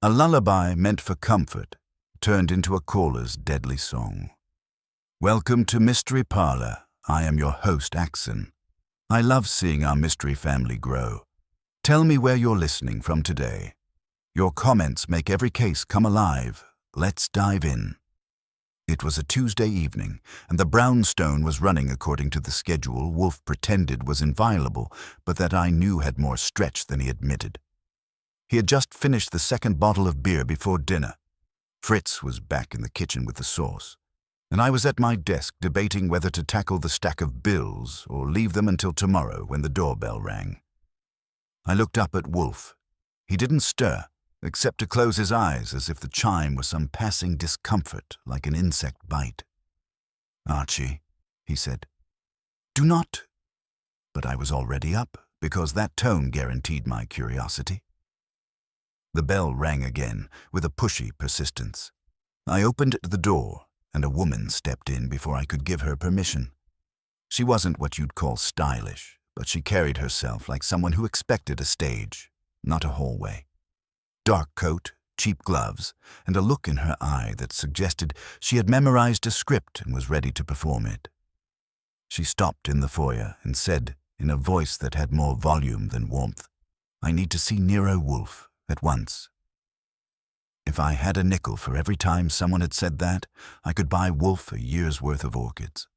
A lullaby meant for comfort turned into a caller's deadly song. Welcome to Mystery Parlor. I am your host, Axon. I love seeing our mystery family grow. Tell me where you're listening from today. Your comments make every case come alive. Let's dive in. It was a Tuesday evening, and the brownstone was running according to the schedule Wolfe pretended was inviolable, but that I knew had more stretch than he admitted. He had just finished the second bottle of beer before dinner. Fritz was back in the kitchen with the sauce, and I was at my desk debating whether to tackle the stack of bills or leave them until tomorrow when the doorbell rang. I looked up at Wolfe. He didn't stir, except to close his eyes as if the chime was some passing discomfort like an insect bite. "Archie," he said, "do not—" But I was already up, because that tone guaranteed my curiosity. The bell rang again, with a pushy persistence. I opened the door, and a woman stepped in before I could give her permission. She wasn't what you'd call stylish, but she carried herself like someone who expected a stage, not a hallway. Dark coat, cheap gloves, and a look in her eye that suggested she had memorized a script and was ready to perform it. She stopped in the foyer and said, in a voice that had more volume than warmth, "I need to see Nero Wolfe at once." If I had a nickel for every time someone had said that, I could buy Wolfe a year's worth of orchids.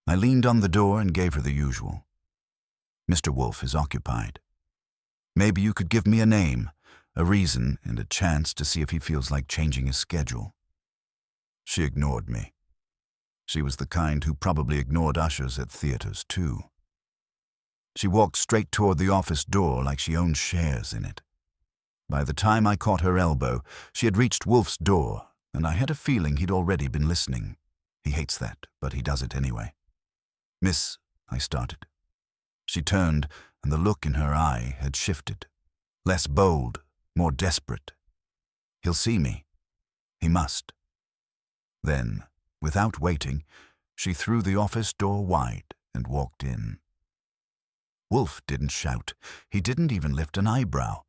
I leaned on the door and gave her the usual. "Mr. Wolfe is occupied. Maybe you could give me a name, a reason, and a chance to see if he feels like changing his schedule." She ignored me. She was the kind who probably ignored ushers at theaters, too. She walked straight toward the office door like she owned shares in it. By the time I caught her elbow, she had reached Wolfe's door, and I had a feeling he'd already been listening. He hates that, but he does it anyway. "Miss," I started. She turned, and the look in her eye had shifted. Less bold, more desperate. "He'll see me. He must." Then, without waiting, she threw the office door wide and walked in. Wolfe didn't shout. He didn't even lift an eyebrow.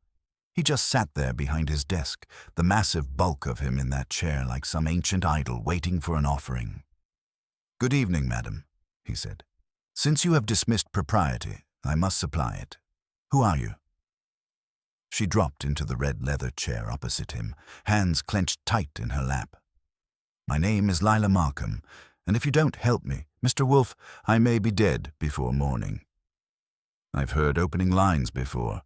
He just sat there behind his desk, the massive bulk of him in that chair like some ancient idol waiting for an offering. "Good evening, madam," he said. "Since you have dismissed propriety, I must supply it. Who are you?" She dropped into the red leather chair opposite him, hands clenched tight in her lap. "My name is Lila Markham, and if you don't help me, Mr. Wolfe, I may be dead before morning." I've heard opening lines before.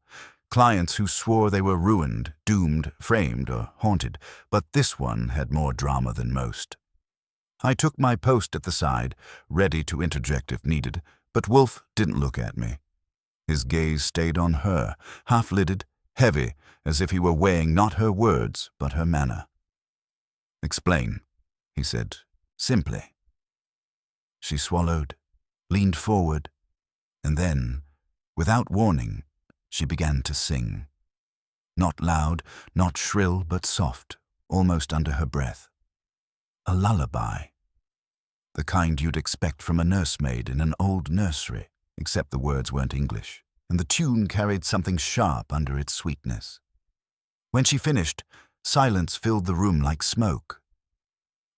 Clients who swore they were ruined, doomed, framed, or haunted, but this one had more drama than most. I took my post at the side, ready to interject if needed, but Wolfe didn't look at me. His gaze stayed on her, half-lidded, heavy, as if he were weighing not her words, but her manner. "Explain," he said, simply. She swallowed, leaned forward, and then, without warning, she began to sing. Not loud, not shrill, but soft, almost under her breath. A lullaby. The kind you'd expect from a nursemaid in an old nursery, except the words weren't English, and the tune carried something sharp under its sweetness. When she finished, silence filled the room like smoke.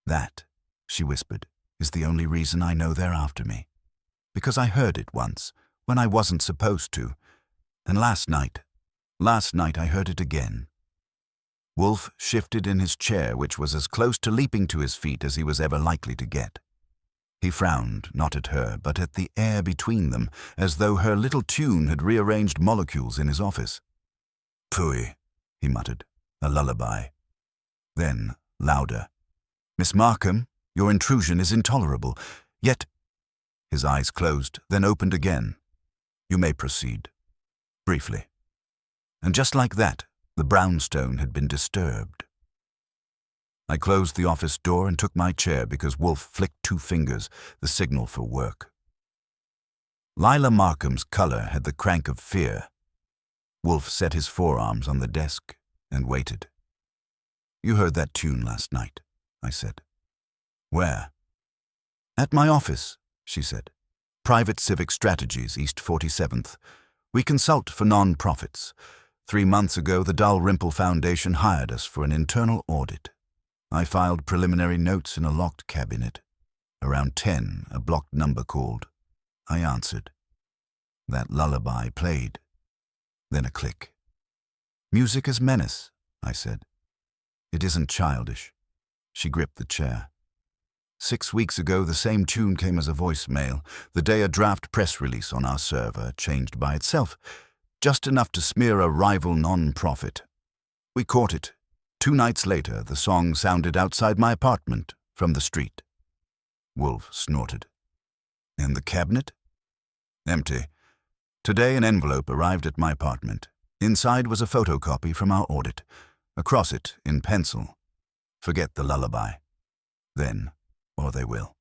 "That," she whispered, "is the only reason I know they're after me. Because I heard it once, when I wasn't supposed to, and last night I heard it again." Wolfe shifted in his chair, which was as close to leaping to his feet as he was ever likely to get. He frowned, not at her, but at the air between them, as though her little tune had rearranged molecules in his office. "Phooey," he muttered, "a lullaby." Then, louder, "Miss Markham, your intrusion is intolerable, yet—" His eyes closed, then opened again. "You may proceed." Briefly. And just like that, the brownstone had been disturbed. I closed the office door and took my chair because Wolfe flicked 2 fingers, the signal for work. Lila Markham's color had the crank of fear. Wolfe set his forearms on the desk and waited. "You heard that tune last night," I said. "Where?" "At my office," she said. "Private Civic Strategies, East 47th. We consult for non-profits. 3 months ago, the Dalrymple Foundation hired us for an internal audit. I filed preliminary notes in a locked cabinet. Around 10, a blocked number called. I answered. That lullaby played. Then a click. "Music is menace," I said. "It isn't childish." She gripped the chair. 6 weeks ago, the same tune came as a voicemail, the day a draft press release on our server changed by itself, just enough to smear a rival non-profit. We caught it. 2 nights later, the song sounded outside my apartment from the street. Wolfe snorted. "And the cabinet?" "Empty. Today an envelope arrived at my apartment. Inside was a photocopy from our audit. Across it, in pencil, 'Forget the lullaby. Then, or they will.'"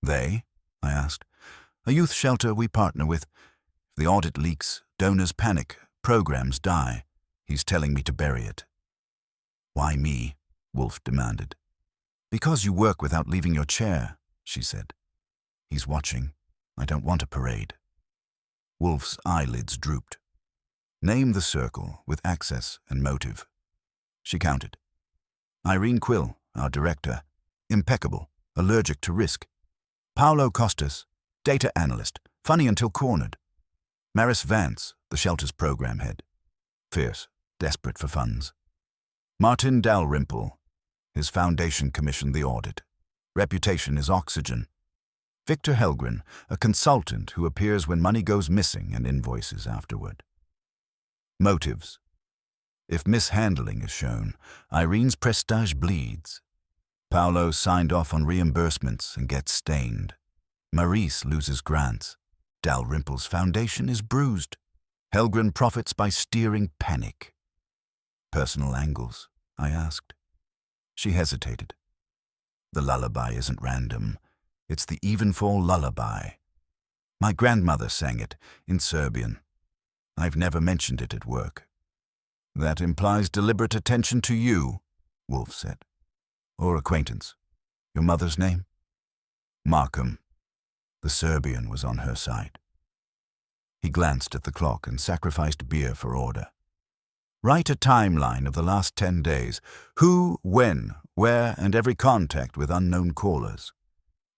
"They?" I asked. "A youth shelter we partner with. If the audit leaks, donors panic, programs die. He's telling me to bury it." "Why me?" Wolfe demanded. "Because you work without leaving your chair," she said. "He's watching. I don't want a parade." Wolfe's eyelids drooped. "Name the circle with access and motive." She counted. "Irene Quill, our director. Impeccable, allergic to risk. Paolo Costas, data analyst, funny until cornered. Maris Vance, the shelter's program head. Fierce, desperate for funds. Martin Dalrymple. His foundation commissioned the audit. Reputation is oxygen. Victor Helgren, a consultant who appears when money goes missing and invoices afterward. Motives. If mishandling is shown, Irene's prestige bleeds. Paolo signed off on reimbursements and gets stained. Maurice loses grants. Dalrymple's foundation is bruised. Helgren profits by steering panic. "Personal angles?" I asked. She hesitated. "The lullaby isn't random. It's the Evenfall lullaby. My grandmother sang it in Serbian. I've never mentioned it at work." "That implies deliberate attention to you," Wolfe said. "Or acquaintance. Your mother's name?" "Markham." The Serbian was on her side. He glanced at the clock and sacrificed beer for order. "Write a timeline of the last 10 days. Who, when, where, and every contact with unknown callers.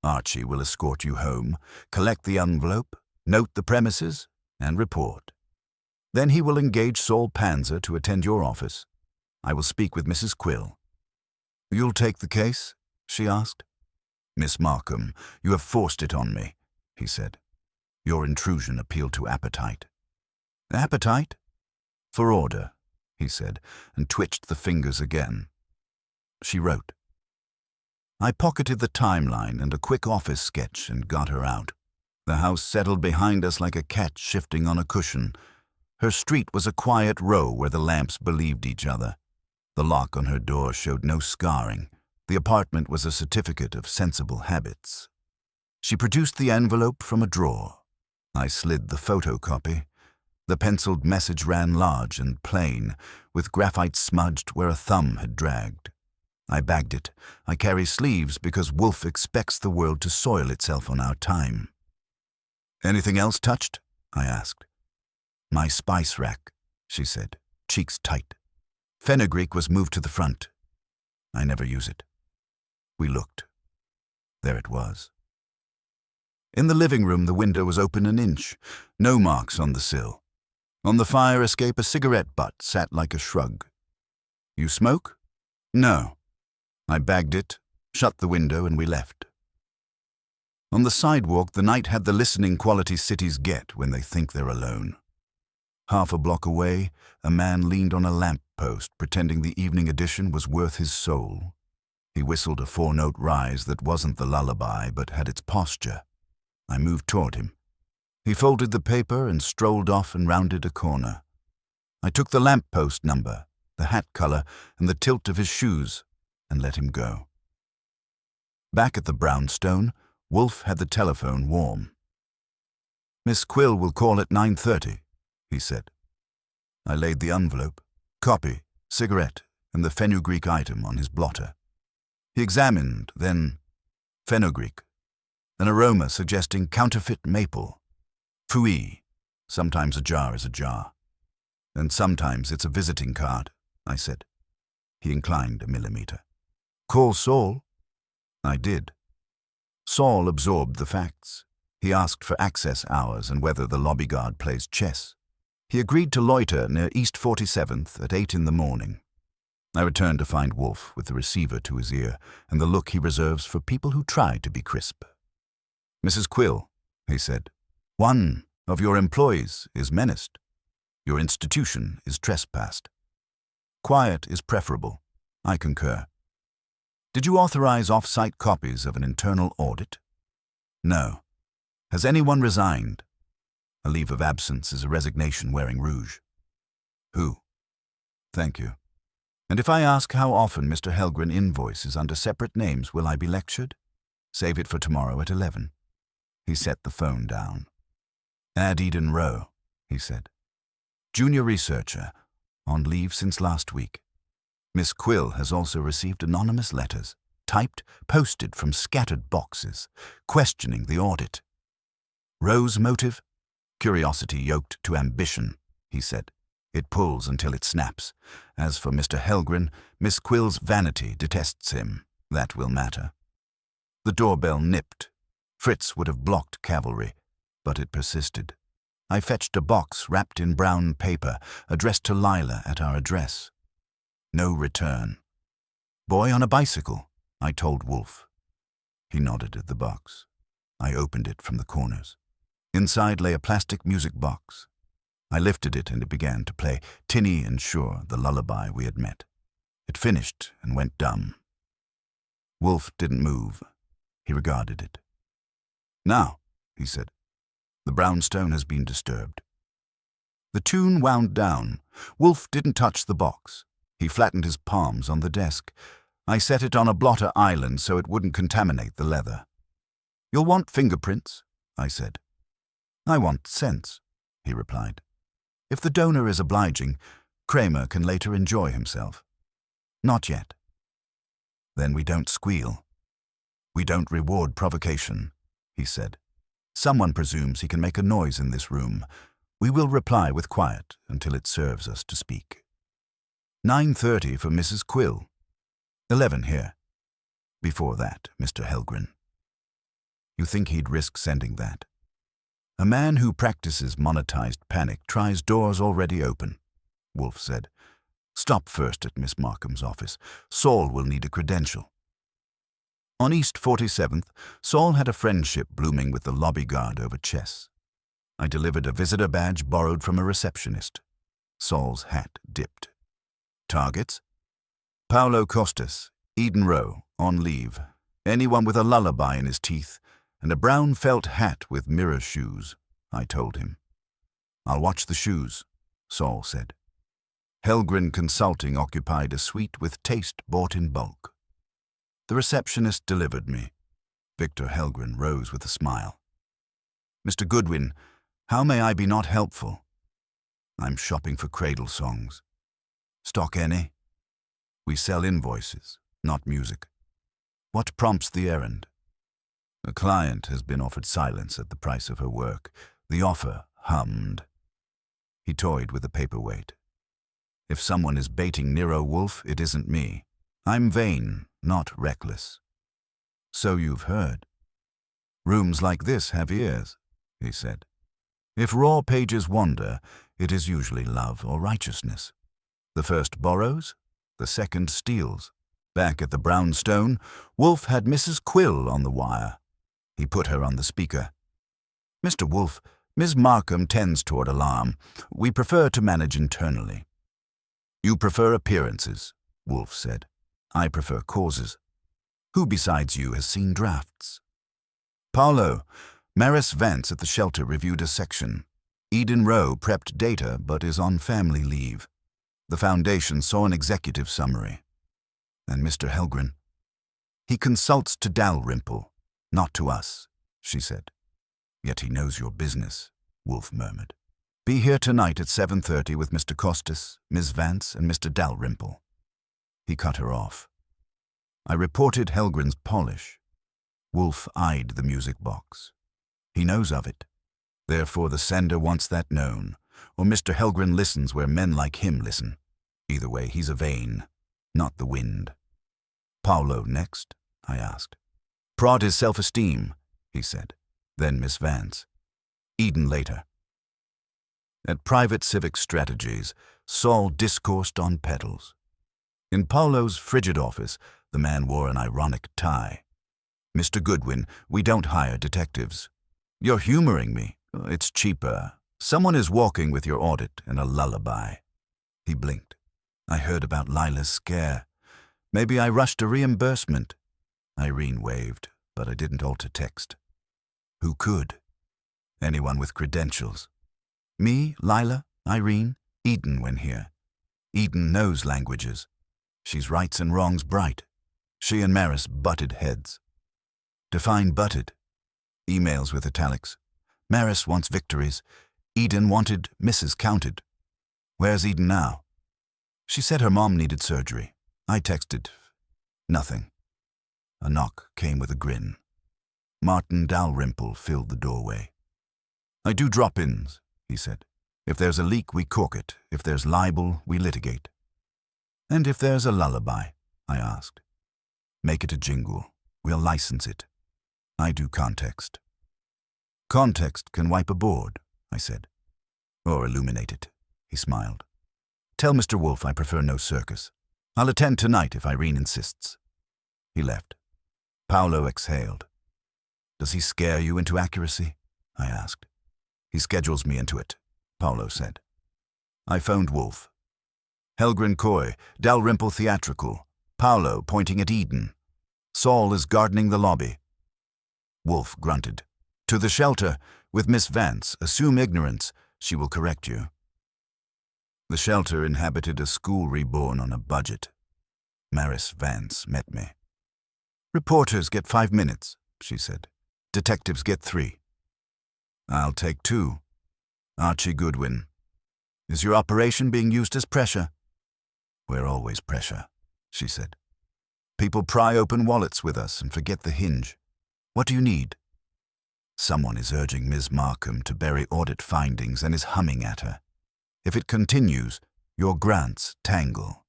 Archie will escort you home, collect the envelope, note the premises, and report. Then he will engage Saul Panzer to attend your office. I will speak with Mrs. Quill." "You'll take the case?" she asked. "Miss Markham, you have forced it on me," he said. "Your intrusion appealed to appetite." "Appetite?" "For order," he said, and twitched the fingers again. She wrote. I pocketed the timeline and a quick office sketch and got her out. The house settled behind us like a cat shifting on a cushion. Her street was a quiet row where the lamps believed each other. The lock on her door showed no scarring. The apartment was a certificate of sensible habits. She produced the envelope from a drawer. I slid the photocopy. The penciled message ran large and plain, with graphite smudged where a thumb had dragged. I bagged it. I carry sleeves because Wolfe expects the world to soil itself on our time. "Anything else touched?" I asked. "My spice rack," she said, cheeks tight. "Fenugreek was moved to the front. I never use it." We looked. There it was. In the living room, the window was open an inch. No marks on the sill. On the fire escape, a cigarette butt sat like a shrug. "You smoke?" "No." I bagged it, shut the window, and we left. On the sidewalk, the night had the listening quality cities get when they think they're alone. Half a block away, a man leaned on a lamp post, pretending the evening edition was worth his soul. He whistled a 4-note rise that wasn't the lullaby, but had its posture. I moved toward him. He folded the paper and strolled off and rounded a corner. I took the lamppost number, the hat color, and the tilt of his shoes, and let him go. Back at the brownstone, Wolfe had the telephone warm. "Miss Quill will call at 9:30, he said. I laid the envelope, copy, cigarette, and the fenugreek item on his blotter. He examined, then fenugreek, an aroma suggesting counterfeit maple. Fouillis, sometimes a jar is a jar. And sometimes it's a visiting card, I said. He inclined a millimeter. Call Saul? I did. Saul absorbed the facts. He asked for access hours and whether the lobby guard plays chess. He agreed to loiter near East 47th at 8 in the morning. I returned to find Wolfe with the receiver to his ear and the look he reserves for people who try to be crisp. Mrs. Quill, he said, one of your employees is menaced. Your institution is trespassed. Quiet is preferable. I concur. Did you authorize off-site copies of an internal audit? No. Has anyone resigned? A leave of absence is a resignation wearing rouge. Who? Thank you. And if I ask how often Mr. Helgren invoices under separate names, will I be lectured? Save it for tomorrow at 11. He set the phone down. Add Eden Rowe, he said. Junior researcher, on leave since last week. Miss Quill has also received anonymous letters, typed, posted from scattered boxes, questioning the audit. Rowe's motive? Curiosity yoked to ambition, he said. It pulls until it snaps. As for Mr. Helgren, Miss Quill's vanity detests him. That will matter. The doorbell nipped. Fritz would have blocked cavalry, but it persisted. I fetched a box wrapped in brown paper, addressed to Lila at our address. No return. Boy on a bicycle, I told Wolfe. He nodded at the box. I opened it from the corners. Inside lay a plastic music box. I lifted it and it began to play Tinny and Sure, the lullaby we had met. It finished and went dumb. Wolfe didn't move. He regarded it. Now, he said, the brownstone has been disturbed. The tune wound down. Wolfe didn't touch the box. He flattened his palms on the desk. I set it on a blotter island so it wouldn't contaminate the leather. You'll want fingerprints, I said. I want sense, he replied. If the donor is obliging, Kramer can later enjoy himself. Not yet. Then we don't squeal. We don't reward provocation, he said. Someone presumes he can make a noise in this room. We will reply with quiet until it serves us to speak. 9:30 for Mrs. Quill. 11 here. Before that, Mr. Helgren. You think he'd risk sending that? A man who practices monetized panic tries doors already open, Wolfe said. Stop first at Miss Markham's office. Saul will need a credential. On East 47th, Saul had a friendship blooming with the lobby guard over chess. I delivered a visitor badge borrowed from a receptionist. Saul's hat dipped. Targets? Paulo Costas, Eden Rowe, on leave. Anyone with a lullaby in his teeth, and a brown felt hat with mirror shoes, I told him. I'll watch the shoes, Saul said. Helgren Consulting occupied a suite with taste bought in bulk. The receptionist delivered me. Victor Helgren rose with a smile. Mr. Goodwin, how may I be not helpful? I'm shopping for cradle songs. Stock any? We sell invoices, not music. What prompts the errand? A client has been offered silence at the price of her work. The offer hummed. He toyed with a paperweight. If someone is baiting Nero Wolfe, it isn't me. I'm vain, not reckless. So you've heard. Rooms like this have ears, he said. If raw pages wander, it is usually love or righteousness. The first borrows, the second steals. Back at the brownstone, Wolfe had Mrs. Quill on the wire. He put her on the speaker. Mr. Wolfe, Ms. Markham tends toward alarm. We prefer to manage internally. You prefer appearances, Wolfe said. I prefer causes. Who besides you has seen drafts? Paulo, Maris Vance at the shelter reviewed a section. Eden Rowe prepped data but is on family leave. The Foundation saw an executive summary. And Mr. Helgren? He consults to Dalrymple, not to us, she said. Yet he knows your business, Wolfe murmured. Be here tonight at 7:30 with Mr. Costas, Ms. Vance, and Mr. Dalrymple. He cut her off. I reported Helgren's polish. Wolfe eyed the music box. He knows of it. Therefore the sender wants that known. or Mr. Helgren listens where men like him listen. Either way, he's a vane, not the wind. Paolo next? I asked. Prod his self-esteem, he said. Then Miss Vance. Eden later. At Private Civic Strategies, Saul discoursed on petals. In Paolo's frigid office, the man wore an ironic tie. Mr. Goodwin, we don't hire detectives. You're humoring me. It's cheaper. Someone is walking with your audit and a lullaby. He blinked. I heard about Lila's scare. Maybe I rushed a reimbursement. Irene waved, but I didn't alter text. Who could? Anyone with credentials. Me, Lila, Irene, Eden when here. Eden knows languages. She's rights and wrongs bright. She and Maris butted heads. Define butted. Emails with italics. Maris wants victories. Eden wanted misses counted. Where's Eden now? She said her mom needed surgery. I texted. Nothing. A knock came with a grin. Martin Dalrymple filled the doorway. I do drop-ins, he said. If there's a leak, we cork it. If there's libel, we litigate. And if there's a lullaby, I asked. Make it a jingle. We'll license it. I do context. Context can wipe a board, I said. Or illuminate it, he smiled. Tell Mr. Wolfe I prefer no circus. I'll attend tonight if Irene insists. He left. Paolo exhaled. Does he scare you into accuracy? I asked. He schedules me into it, Paolo said. I phoned Wolfe. Helgren coy, Dalrymple theatrical, Paolo pointing at Eden. Saul is gardening the lobby. Wolfe grunted. To the shelter, with Miss Vance, assume ignorance, she will correct you. The shelter inhabited a school reborn on a budget. Maris Vance met me. Reporters get 5 minutes, she said. Detectives get 3. I'll take 2. Archie Goodwin. Is your operation being used as pressure? We're always pressure, she said. People pry open wallets with us and forget the hinge. What do you need? Someone is urging Ms. Markham to bury audit findings and is humming at her. If it continues, your grants tangle.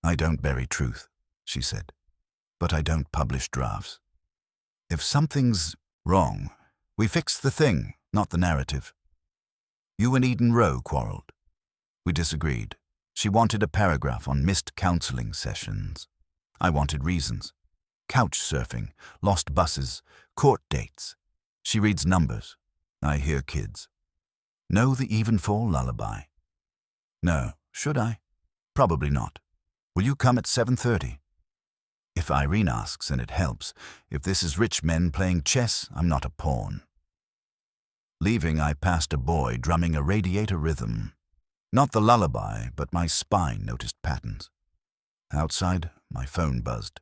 I don't bury truth, she said, but I don't publish drafts. If something's wrong, we fix the thing, not the narrative. You and Eden Rowe quarreled. We disagreed. She wanted a paragraph on missed counseling sessions. I wanted reasons. Couch surfing, lost buses, court dates. She reads numbers. I hear kids. Know the even-fall lullaby? No. Should I? Probably not. Will you come at 7:30? If Irene asks and it helps, if this is rich men playing chess, I'm not a pawn. Leaving, I passed a boy drumming a radiator rhythm. Not the lullaby, but my spine noticed patterns. Outside, my phone buzzed.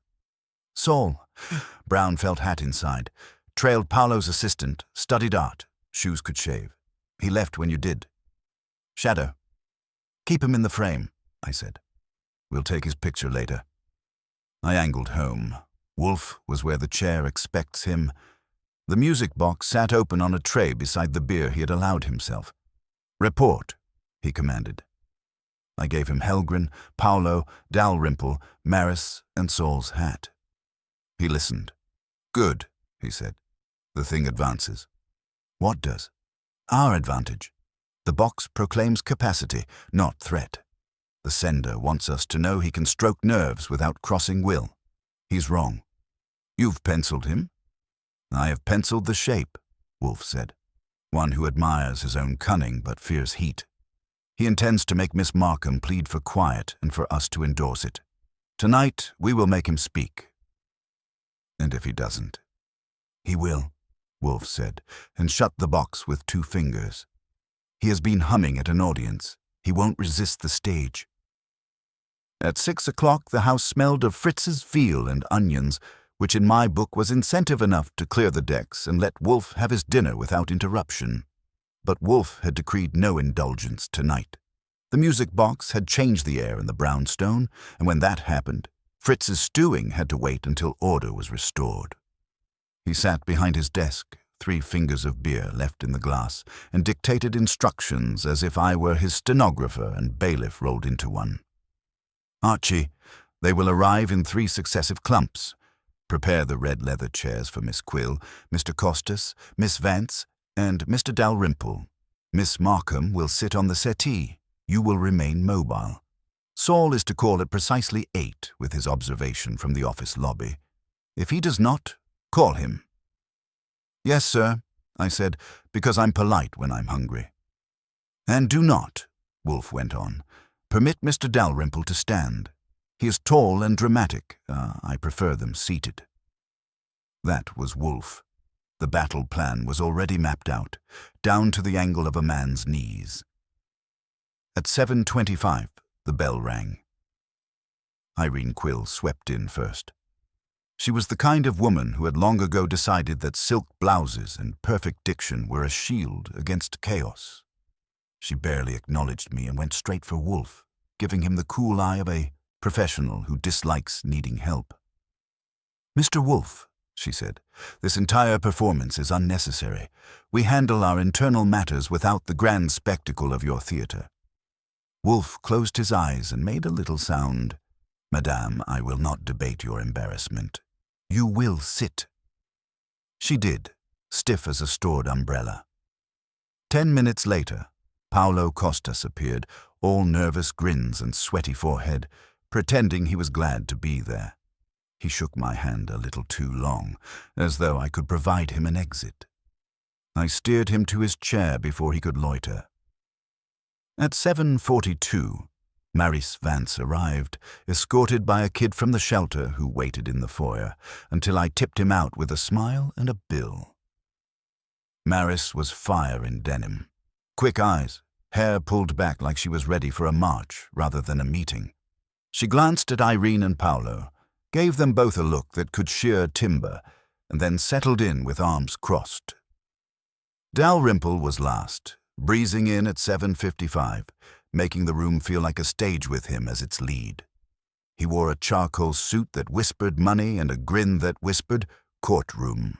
Saul, brown felt hat inside, trailed Paolo's assistant, studied art, shoes could shave. He left when you did. Shadow. Keep him in the frame, I said. We'll take his picture later. I angled home. Wolfe was where the chair expects him. The music box sat open on a tray beside the beer he had allowed himself. Report, he commanded. I gave him Helgren, Paolo, Dalrymple, Maris, and Saul's hat. He listened. Good, he said. The thing advances. What does? Our advantage. The box proclaims capacity, not threat. The sender wants us to know he can stroke nerves without crossing will. He's wrong. You've penciled him? I have penciled the shape, Wolfe said. One who admires his own cunning but fears heat. He intends to make Miss Markham plead for quiet and for us to endorse it. Tonight, we will make him speak. And if he doesn't? He will, Wolfe said, and shut the box with 2 fingers. He has been humming at an audience. He won't resist the stage. At 6 o'clock, the house smelled of Fritz's veal and onions, which in my book was incentive enough to clear the decks and let Wolfe have his dinner without interruption. But Wolfe had decreed no indulgence tonight. The music box had changed the air in the brownstone, and when that happened, Fritz's stewing had to wait until order was restored. He sat behind his desk, 3 fingers of beer left in the glass, and dictated instructions as if I were his stenographer and bailiff rolled into one. "Archie, they will arrive in 3 successive clumps. Prepare the red leather chairs for Miss Quill, Mr. Costas, Miss Vance, and Mr. Dalrymple. Miss Markham will sit on the settee. You will remain mobile. Saul is to call at precisely 8 with his observation from the office lobby. If he does not, call him." "Yes, sir," I said, because I'm polite when I'm hungry. "And do not," Wolfe went on, "permit Mr. Dalrymple to stand. He is tall and dramatic. I prefer them seated." That was Wolfe. The battle plan was already mapped out, down to the angle of a man's knees. At 7:25, the bell rang. Irene Quill swept in first. She was the kind of woman who had long ago decided that silk blouses and perfect diction were a shield against chaos. She barely acknowledged me and went straight for Wolfe, giving him the cool eye of a professional who dislikes needing help. "Mr. Wolfe," she said, "this entire performance is unnecessary. We handle our internal matters without the grand spectacle of your theatre." Wolfe closed his eyes and made a little sound. "Madame, I will not debate your embarrassment. You will sit." She did, stiff as a stored umbrella. 10 minutes later, Paolo Costas appeared, all nervous grins and sweaty forehead, pretending he was glad to be there. He shook my hand a little too long, as though I could provide him an exit. I steered him to his chair before he could loiter. At 7:42, Maurice Vance arrived, escorted by a kid from the shelter who waited in the foyer, until I tipped him out with a smile and a bill. Maurice was fire in denim. Quick eyes, hair pulled back like she was ready for a march rather than a meeting. She glanced at Irene and Paolo, gave them both a look that could shear timber, and then settled in with arms crossed. Dalrymple was last, breezing in at 7:55, making the room feel like a stage with him as its lead. He wore a charcoal suit that whispered money and a grin that whispered courtroom.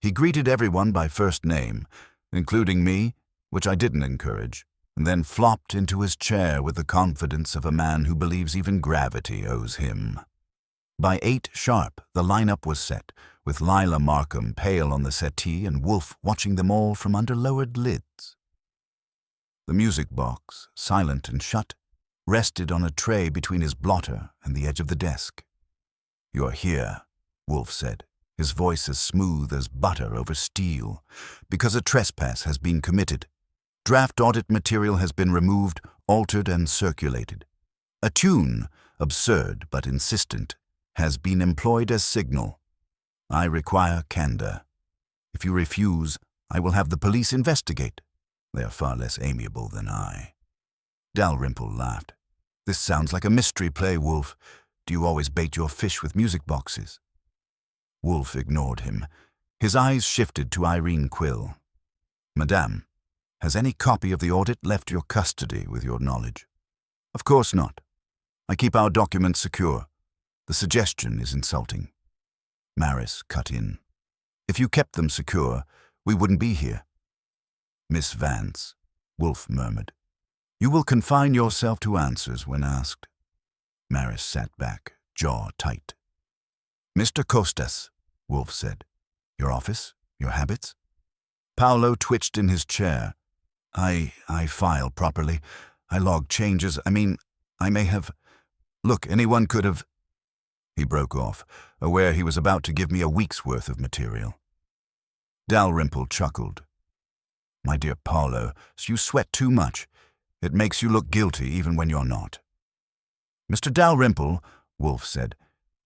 He greeted everyone by first name, including me, which I didn't encourage, and then flopped into his chair with the confidence of a man who believes even gravity owes him. By 8 sharp, the lineup was set, with Lila Markham pale on the settee and Wolfe watching them all from under lowered lids. The music box, silent and shut, rested on a tray between his blotter and the edge of the desk. "You're here," Wolfe said, his voice as smooth as butter over steel, "because a trespass has been committed. Draft audit material has been removed, altered, and circulated. A tune, absurd but insistent, has been employed as signal. I require candor. If you refuse, I will have the police investigate. They are far less amiable than I." Dalrymple laughed. "This sounds like a mystery play, Wolfe. Do you always bait your fish with music boxes?" Wolfe ignored him. His eyes shifted to Irene Quill. "Madame, has any copy of the audit left your custody with your knowledge?" "Of course not. I keep our documents secure. The suggestion is insulting." Maurice cut in. "If you kept them secure, we wouldn't be here." "Miss Vance," Wolfe murmured, "you will confine yourself to answers when asked." Maurice sat back, jaw tight. "Mr. Costas," Wolfe said, "your office, your habits?" Paolo twitched in his chair. I file properly. I log changes. I may have... Look, anyone could have..." He broke off, aware he was about to give me a week's worth of material. Dalrymple chuckled. "My dear Paolo, you sweat too much. It makes you look guilty even when you're not." "Mr. Dalrymple," Wolfe said,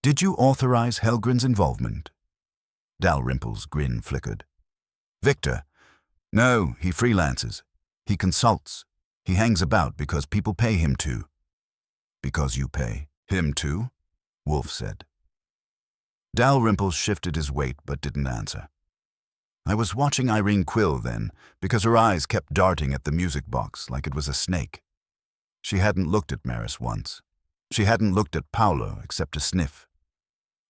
"did you authorize Helgren's involvement?" Dalrymple's grin flickered. "Victor, no, he freelances. He consults. He hangs about because people pay him to." "Because you pay him to?" Wolfe said. Dalrymple shifted his weight but didn't answer. I was watching Irene Quill then, because her eyes kept darting at the music box like it was a snake. She hadn't looked at Maurice once. She hadn't looked at Paolo except to sniff.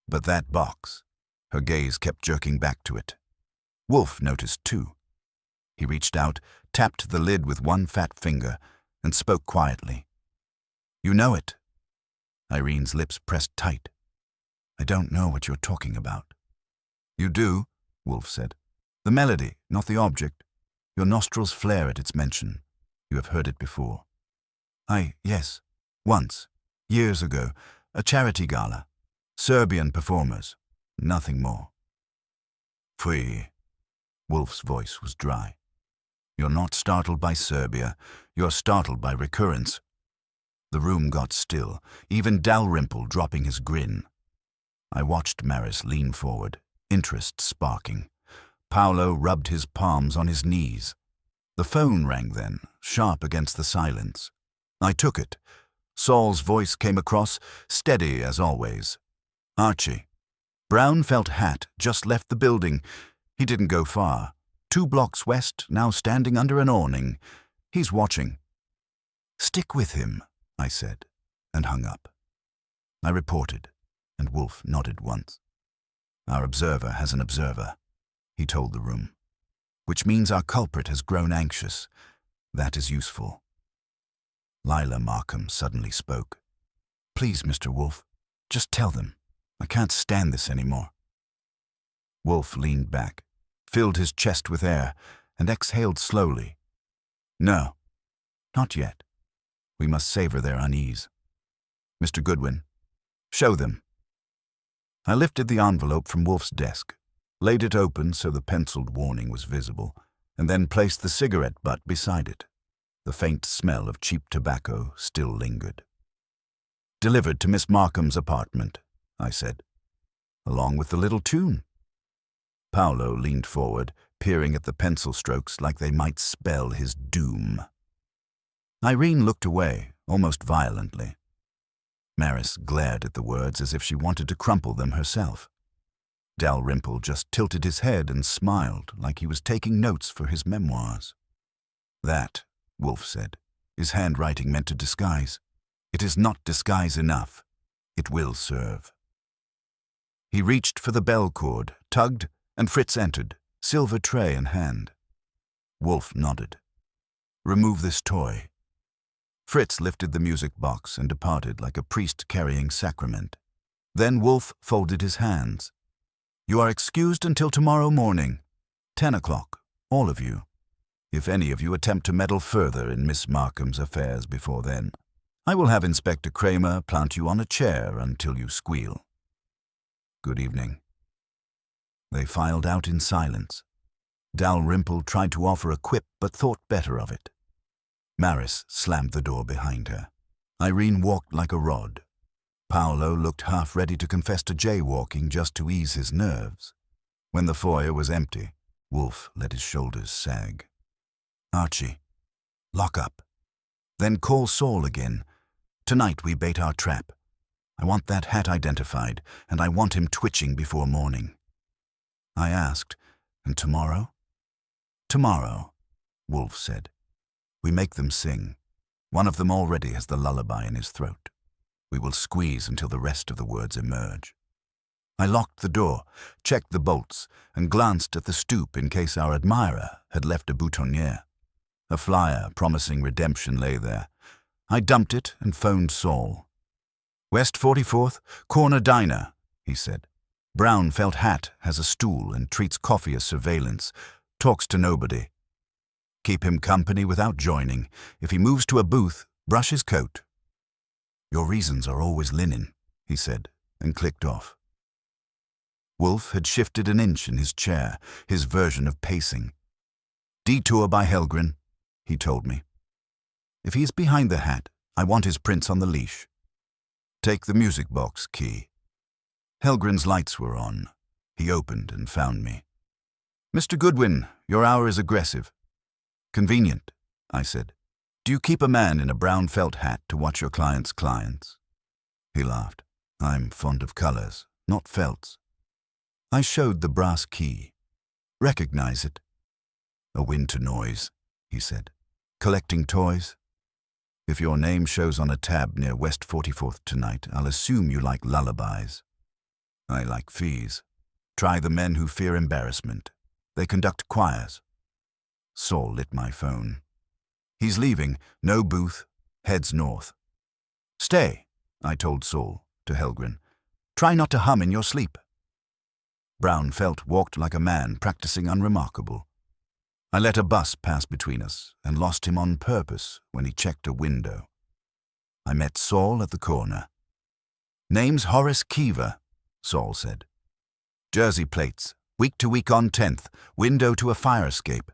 But that box, her gaze kept jerking back to it. Wolfe noticed too. He reached out, tapped the lid with one fat finger, and spoke quietly. "You know it." Irene's lips pressed tight. "I don't know what you're talking about." "You do," Wolfe said. "The melody, not the object. Your nostrils flare at its mention. You have heard it before." Yes, once, years ago, a charity gala. Serbian performers, nothing more." "Pfui." Wolfe's voice was dry. "You're not startled by Serbia, you're startled by recurrence." The room got still, even Dalrymple dropping his grin. I watched Maris lean forward, interest sparking. Paolo rubbed his palms on his knees. The phone rang then, sharp against the silence. I took it. Saul's voice came across, steady as always. "Archie." Brown felt hat just left the building. He didn't go far. 2 blocks west, now standing under an awning. He's watching. "Stick with him," I said, and hung up. I reported, and Wolfe nodded once. "Our observer has an observer," he told the room. "Which means our culprit has grown anxious. That is useful." Lila Markham suddenly spoke. "Please, Mr. Wolfe, just tell them. I can't stand this anymore." Wolfe leaned back, filled his chest with air, and exhaled slowly. "No, not yet. We must savor their unease. Mr. Goodwin, show them." I lifted the envelope from Wolfe's desk, laid it open so the penciled warning was visible, and then placed the cigarette butt beside it. The faint smell of cheap tobacco still lingered. "Delivered to Miss Markham's apartment," I said, "along with the little tune." Paolo leaned forward, peering at the pencil strokes like they might spell his doom. Irene looked away, almost violently. Maris glared at the words as if she wanted to crumple them herself. Dalrymple just tilted his head and smiled like he was taking notes for his memoirs. "That," Wolfe said, "is handwriting meant to disguise. It is not disguise enough. It will serve." He reached for the bell cord, tugged, and Fritz entered, silver tray in hand. Wolfe nodded. "Remove this toy." Fritz lifted the music box and departed like a priest carrying sacrament. Then Wolfe folded his hands. "You are excused until tomorrow morning, 10 o'clock, all of you. If any of you attempt to meddle further in Miss Markham's affairs before then, I will have Inspector Kramer plant you on a chair until you squeal. Good evening." They filed out in silence. Dalrymple tried to offer a quip but thought better of it. Maris slammed the door behind her. Irene walked like a rod. Paolo looked half ready to confess to jaywalking just to ease his nerves. When the foyer was empty, Wolfe let his shoulders sag. "Archie, lock up. Then call Saul again. Tonight we bait our trap. I want that hat identified, and I want him twitching before morning." I asked, "And tomorrow?" "Tomorrow," Wolfe said. "We make them sing. One of them already has the lullaby in his throat. We will squeeze until the rest of the words emerge." I locked the door, checked the bolts, and glanced at the stoop in case our admirer had left a boutonniere. A flyer promising redemption lay there. I dumped it and phoned Saul. "West 44th, Corner Diner," he said. "Brown felt hat, has a stool and treats coffee as surveillance. Talks to nobody. Keep him company without joining. If he moves to a booth, brush his coat." "Your reasons are always linen," he said, and clicked off. Wolfe had shifted an inch in his chair, his version of pacing. "Detour by Helgren," he told me. "If he's behind the hat, I want his prints on the leash. Take the music box key." Helgren's lights were on. He opened and found me. "Mr. Goodwin, your hour is aggressive." "Convenient," I said. "Do you keep a man in a brown felt hat to watch your client's clients?" He laughed. "I'm fond of colors, not felts." I showed the brass key. "Recognize it?" "A winter noise," he said. "Collecting toys?" "If your name shows on a tab near West 44th tonight, I'll assume you like lullabies." "I like fees. Try the men who fear embarrassment." They conduct choirs. Saul lit my phone. He's leaving, no booth, heads north. Stay, I told Saul, to Helgren. Try not to hum in your sleep. Brownfelt walked like a man practicing unremarkable. I let a bus pass between us and lost him on purpose when he checked a window. I met Saul at the corner. Name's Horace Keever, Saul said. Jersey plates, week to week on 10th, window to a fire escape.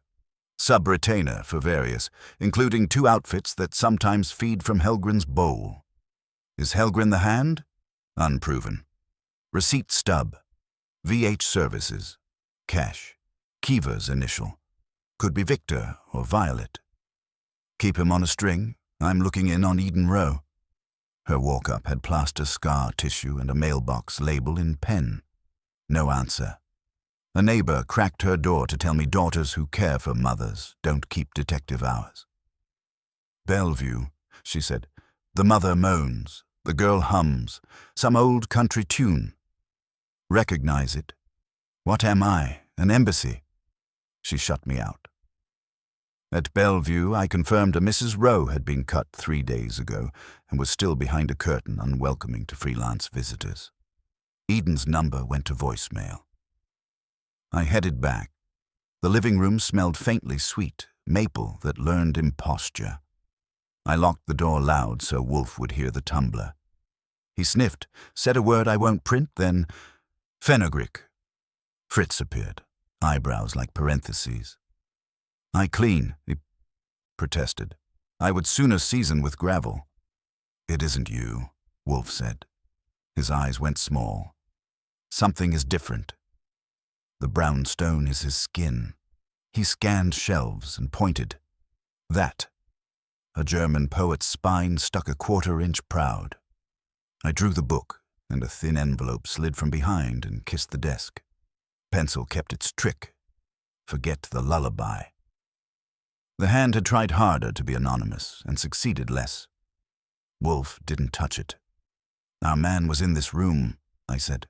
Sub-retainer for various, including 2 outfits that sometimes feed from Helgren's bowl. Is Helgren the hand? Unproven. Receipt stub. VH Services. Cash. Keever's initial. Could be Victor or Violet. Keep him on a string. I'm looking in on Eden Row. Her walk-up had plaster scar tissue and a mailbox label in pen. No answer. A neighbor cracked her door to tell me daughters who care for mothers don't keep detective hours. Bellevue, she said. The mother moans. The girl hums. Some old country tune. Recognize it. What am I? An embassy? She shut me out. At Bellevue, I confirmed a Mrs. Rowe had been cut 3 days ago and was still behind a curtain unwelcoming to freelance visitors. Eden's number went to voicemail. I headed back. The living room smelled faintly sweet, maple that learned imposture. I locked the door loud so Wolfe would hear the tumbler. He sniffed, said a word I won't print, then, fenugreek. Fritz appeared, eyebrows like parentheses. I clean, he protested. I would sooner season with gravel. It isn't you, Wolfe said. His eyes went small. Something is different. The brown stone is his skin. He scanned shelves and pointed. That. A German poet's spine stuck a 1/4 inch proud. I drew the book, and a thin envelope slid from behind and kissed the desk. Pencil kept its trick. Forget the lullaby. The hand had tried harder to be anonymous and succeeded less. Wolfe didn't touch it. Our man was in this room, I said.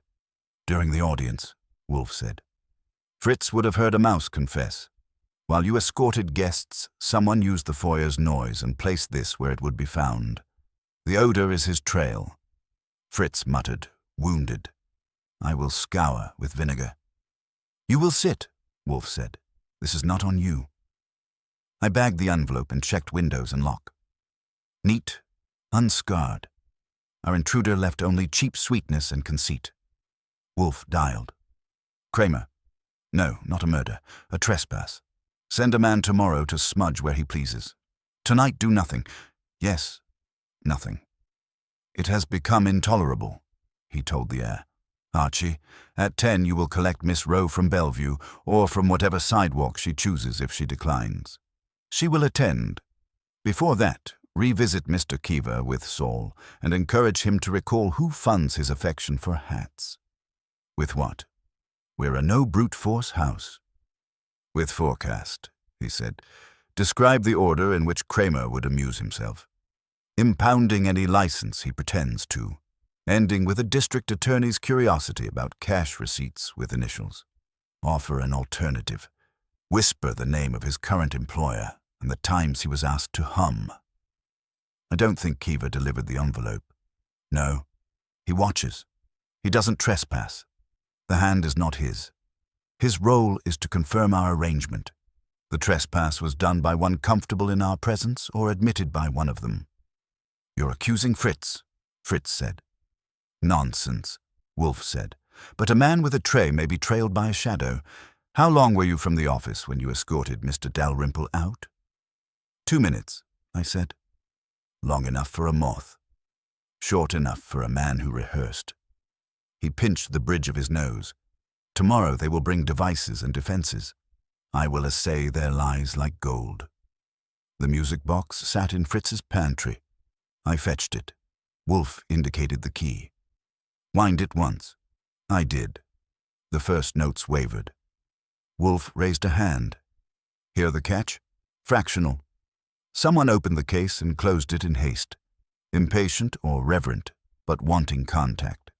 During the audience, Wolfe said. Fritz would have heard a mouse confess. While you escorted guests, someone used the foyer's noise and placed this where it would be found. The odor is his trail. Fritz muttered, wounded. I will scour with vinegar. You will sit, Wolfe said. This is not on you. I bagged the envelope and checked windows and lock. Neat, unscarred. Our intruder left only cheap sweetness and conceit. Wolfe dialed. Kramer. No, not a murder. A trespass. Send a man tomorrow to smudge where he pleases. Tonight do nothing. Yes, nothing. It has become intolerable, he told the air. Archie, at 10 you will collect Miss Rowe from Bellevue or from whatever sidewalk she chooses if she declines. She will attend. Before that, revisit Mr. Keever with Saul and encourage him to recall who funds his affection for hats. With what? We're a no brute force house. With forecast, he said. Describe the order in which Kramer would amuse himself. Impounding any license he pretends to, ending with a district attorney's curiosity about cash receipts with initials. Offer an alternative. Whisper the name of his current employer and the times he was asked to hum. I don't think Keever delivered the envelope. No, he watches. He doesn't trespass. The hand is not his. His role is to confirm our arrangement. The trespass was done by one comfortable in our presence or admitted by one of them. You're accusing Fritz, Fritz said. Nonsense, Wolfe said. But a man with a tray may be trailed by a shadow. How long were you from the office when you escorted Mr. Dalrymple out? 2 minutes, I said. Long enough for a moth. Short enough for a man who rehearsed. He pinched the bridge of his nose. Tomorrow they will bring devices and defenses. I will assay their lies like gold. The music box sat in Fritz's pantry. I fetched it. Wolfe indicated the key. Wind it once. I did. The first notes wavered. Wolfe raised a hand. Hear the catch? Fractional. Someone opened the case and closed it in haste. Impatient or reverent, but wanting contact.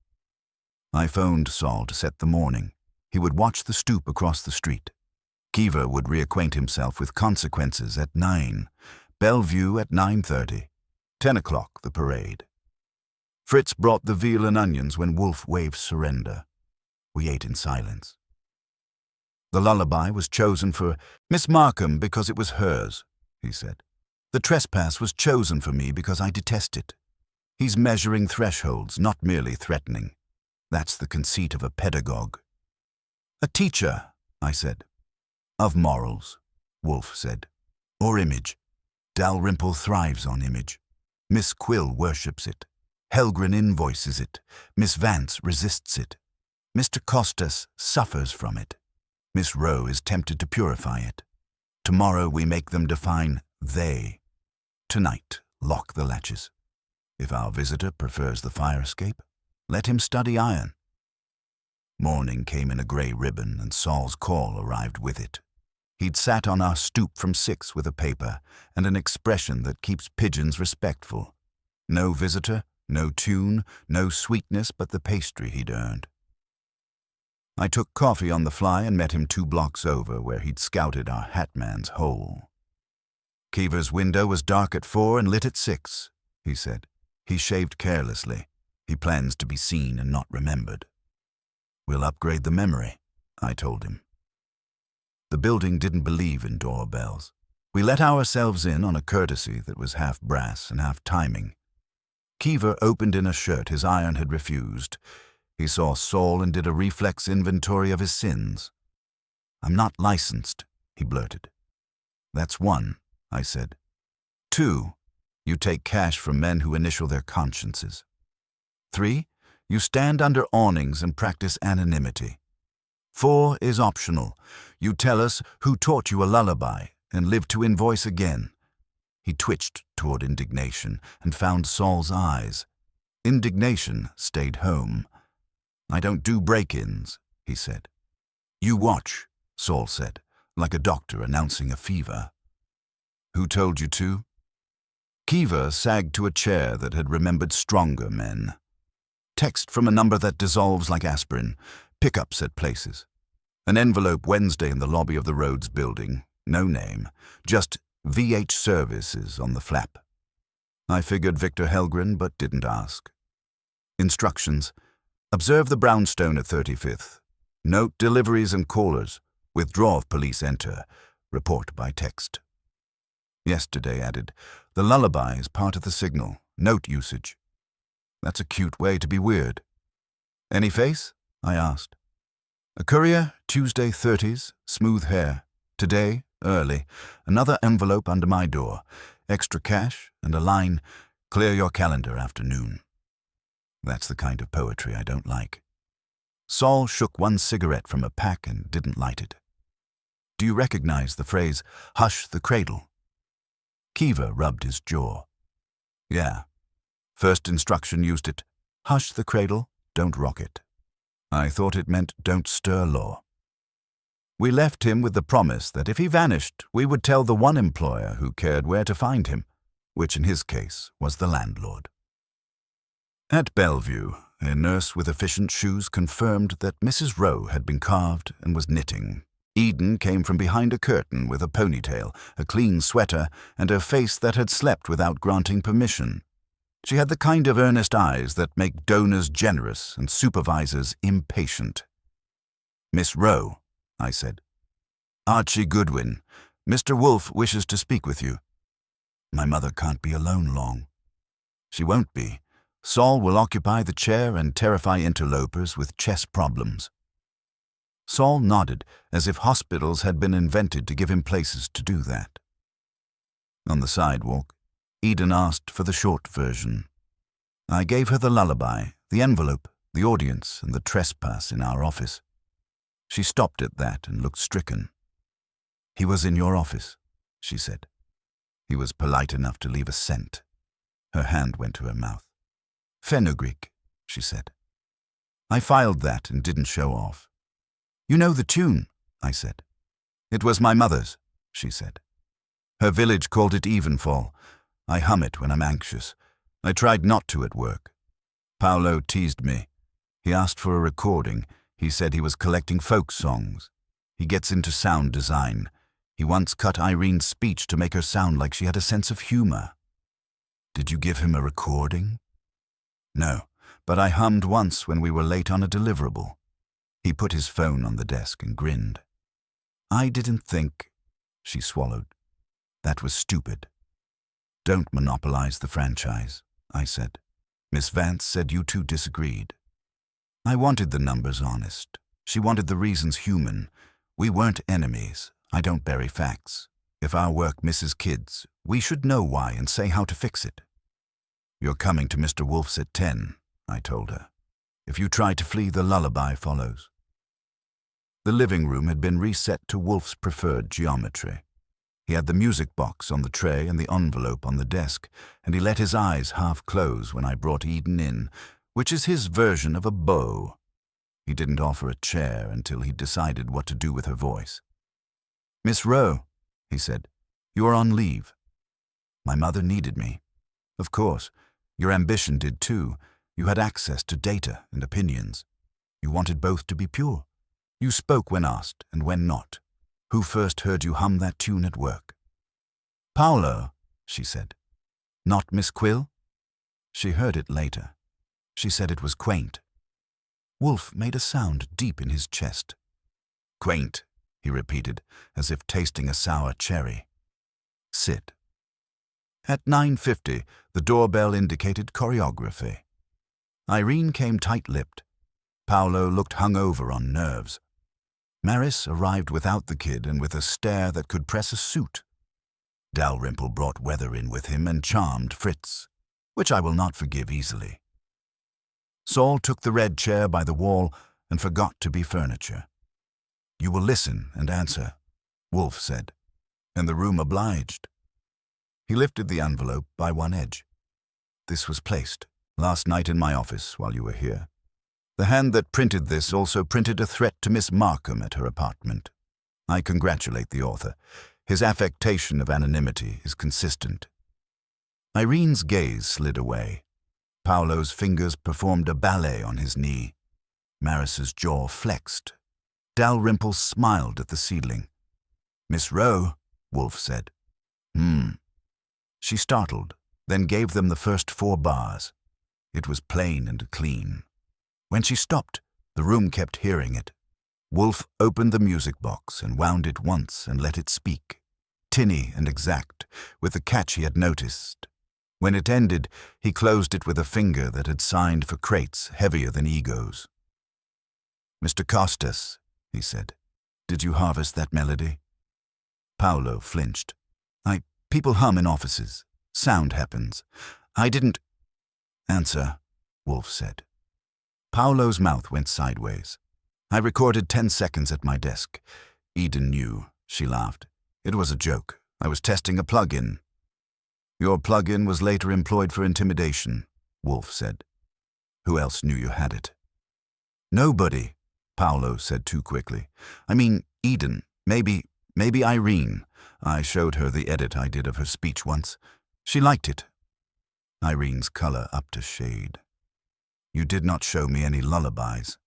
I phoned Saul to set the morning. He would watch the stoop across the street. Kiva would reacquaint himself with consequences at 9, Bellevue at 9:30, 10 o'clock the parade. Fritz brought the veal and onions when Wolfe waved surrender. We ate in silence. The lullaby was chosen for Miss Markham because it was hers, he said. The trespass was chosen for me because I detest it. He's measuring thresholds, not merely threatening. That's the conceit of a pedagogue. A teacher, I said. Of morals, Wolfe said. Or image. Dalrymple thrives on image. Miss Quill worships it. Helgren invoices it. Miss Vance resists it. Mr. Costas suffers from it. Miss Rowe is tempted to purify it. Tomorrow we make them define they. Tonight, lock the latches. If our visitor prefers the fire escape, let him study iron. Morning came in a grey ribbon, and Saul's call arrived with it. He'd sat on our stoop from 6 with a paper and an expression that keeps pigeons respectful. No visitor, no tune, no sweetness but the pastry he'd earned. I took coffee on the fly and met him 2 blocks over, where he'd scouted our hatman's hole. Kiva's window was dark at 4 and lit at 6, he said. He shaved carelessly. He plans to be seen and not remembered. We'll upgrade the memory, I told him. The building didn't believe in doorbells. We let ourselves in on a courtesy that was half brass and half timing. Kiva opened in a shirt his iron had refused. He saw Saul and did a reflex inventory of his sins. I'm not licensed, he blurted. That's 1, I said. 2, you take cash from men who initial their consciences. 3, you stand under awnings and practice anonymity. 4 is optional. You tell us who taught you a lullaby and live to invoice again. He twitched toward indignation and found Saul's eyes. Indignation stayed home. I don't do break-ins, he said. You watch, Saul said, like a doctor announcing a fever. Who told you to? Kiva sagged to a chair that had remembered stronger men. Text from a number that dissolves like aspirin. Pickups at places. An envelope Wednesday in the lobby of the Rhodes building. No name. Just VH Services on the flap. I figured Victor Helgren, but didn't ask. Instructions. Observe the brownstone at 35th. Note deliveries and callers. Withdraw if police enter. Report by text. Yesterday added, the lullaby is part of the signal. Note usage. That's a cute way to be weird. Any face? I asked. A courier, Tuesday 30s, smooth hair. Today, early. Another envelope under my door. Extra cash and a line, clear your calendar afternoon. That's the kind of poetry I don't like. Saul shook 1 cigarette from a pack and didn't light it. Do you recognize the phrase, hush the cradle? Kiva rubbed his jaw. Yeah. First instruction used it. Hush the cradle, don't rock it. I thought it meant don't stir law. We left him with the promise that if he vanished, we would tell the one employer who cared where to find him, which in his case was the landlord. At Bellevue, a nurse with efficient shoes confirmed that Mrs. Rowe had been carved and was knitting. Eden came from behind a curtain with a ponytail, a clean sweater, and a face that had slept without granting permission. She had the kind of earnest eyes that make donors generous and supervisors impatient. Miss Rowe, I said. Archie Goodwin, Mr. Wolfe wishes to speak with you. My mother can't be alone long. She won't be. Saul will occupy the chair and terrify interlopers with chess problems. Saul nodded, as if hospitals had been invented to give him places to do that. On the sidewalk, Eden asked for the short version. I gave her the lullaby, the envelope, the audience, and the trespass in our office. She stopped at that and looked stricken. He was in your office, she said. He was polite enough to leave a cent. Her hand went to her mouth. Fenugreek, she said. I filed that and didn't show off. You know the tune, I said. It was my mother's, she said. Her village called it Evenfall. I hum it when I'm anxious. I tried not to at work. Paolo teased me. He asked for a recording. He said he was collecting folk songs. He gets into sound design. He once cut Irene's speech to make her sound like she had a sense of humor. Did you give him a recording? No, but I hummed once when we were late on a deliverable. He put his phone on the desk and grinned. I didn't think, she swallowed. That was stupid. Don't monopolize the franchise, I said. Miss Vance said you two disagreed. I wanted the numbers honest. She wanted the reasons human. We weren't enemies. I don't bury facts. If our work misses kids, we should know why and say how to fix it. You're coming to Mr. Wolfe's at 10, I told her. If you try to flee, the lullaby follows. The living room had been reset to Wolfe's preferred geometry. He had the music box on the tray and the envelope on the desk, and he let his eyes half close when I brought Eden in, which is his version of a bow. He didn't offer a chair until he'd decided what to do with her voice. Miss Rowe, he said, you are on leave. My mother needed me. Of course, your ambition did too. You had access to data and opinions. You wanted both to be pure. You spoke when asked and when not. Who first heard you hum that tune at work? Paolo, she said. Not Miss Quill? She heard it later. She said it was quaint. Wolfe made a sound deep in his chest. Quaint, he repeated, as if tasting a sour cherry. Sit. At 9:50, the doorbell indicated choreography. Irene came tight-lipped. Paolo looked hungover on nerves. Maris arrived without the kid and with a stare that could press a suit. Dalrymple brought weather in with him and charmed Fritz, which I will not forgive easily. Saul took the red chair by the wall and forgot to be furniture. You will listen and answer, Wolfe said, and the room obliged. He lifted the envelope by one edge. This was placed last night in my office while you were here. The hand that printed this also printed a threat to Miss Markham at her apartment. I congratulate the author. His affectation of anonymity is consistent. Irene's gaze slid away. Paolo's fingers performed a ballet on his knee. Maris's jaw flexed. Dalrymple smiled at the ceiling. Miss Rowe, Wolfe said. She startled, then gave them the first 4 bars. It was plain and clean. When she stopped, the room kept hearing it. Wolfe opened the music box and wound it once and let it speak, tinny and exact, with the catch he had noticed. When it ended, he closed it with a finger that had signed for crates heavier than egos. Mr. Costas, he said, did you harvest that melody? Paolo flinched. People hum in offices. Sound happens. I didn't... Answer, Wolfe said. Paolo's mouth went sideways. I recorded 10 seconds at my desk. Eden knew. She laughed. It was a joke. I was testing a plug-in. Your plug-in was later employed for intimidation, Wolfe said. Who else knew you had it? Nobody, Paolo said too quickly. I mean, Eden. Maybe Irene. I showed her the edit I did of her speech once. She liked it. Irene's color upped a shade. You did not show me any lullabies.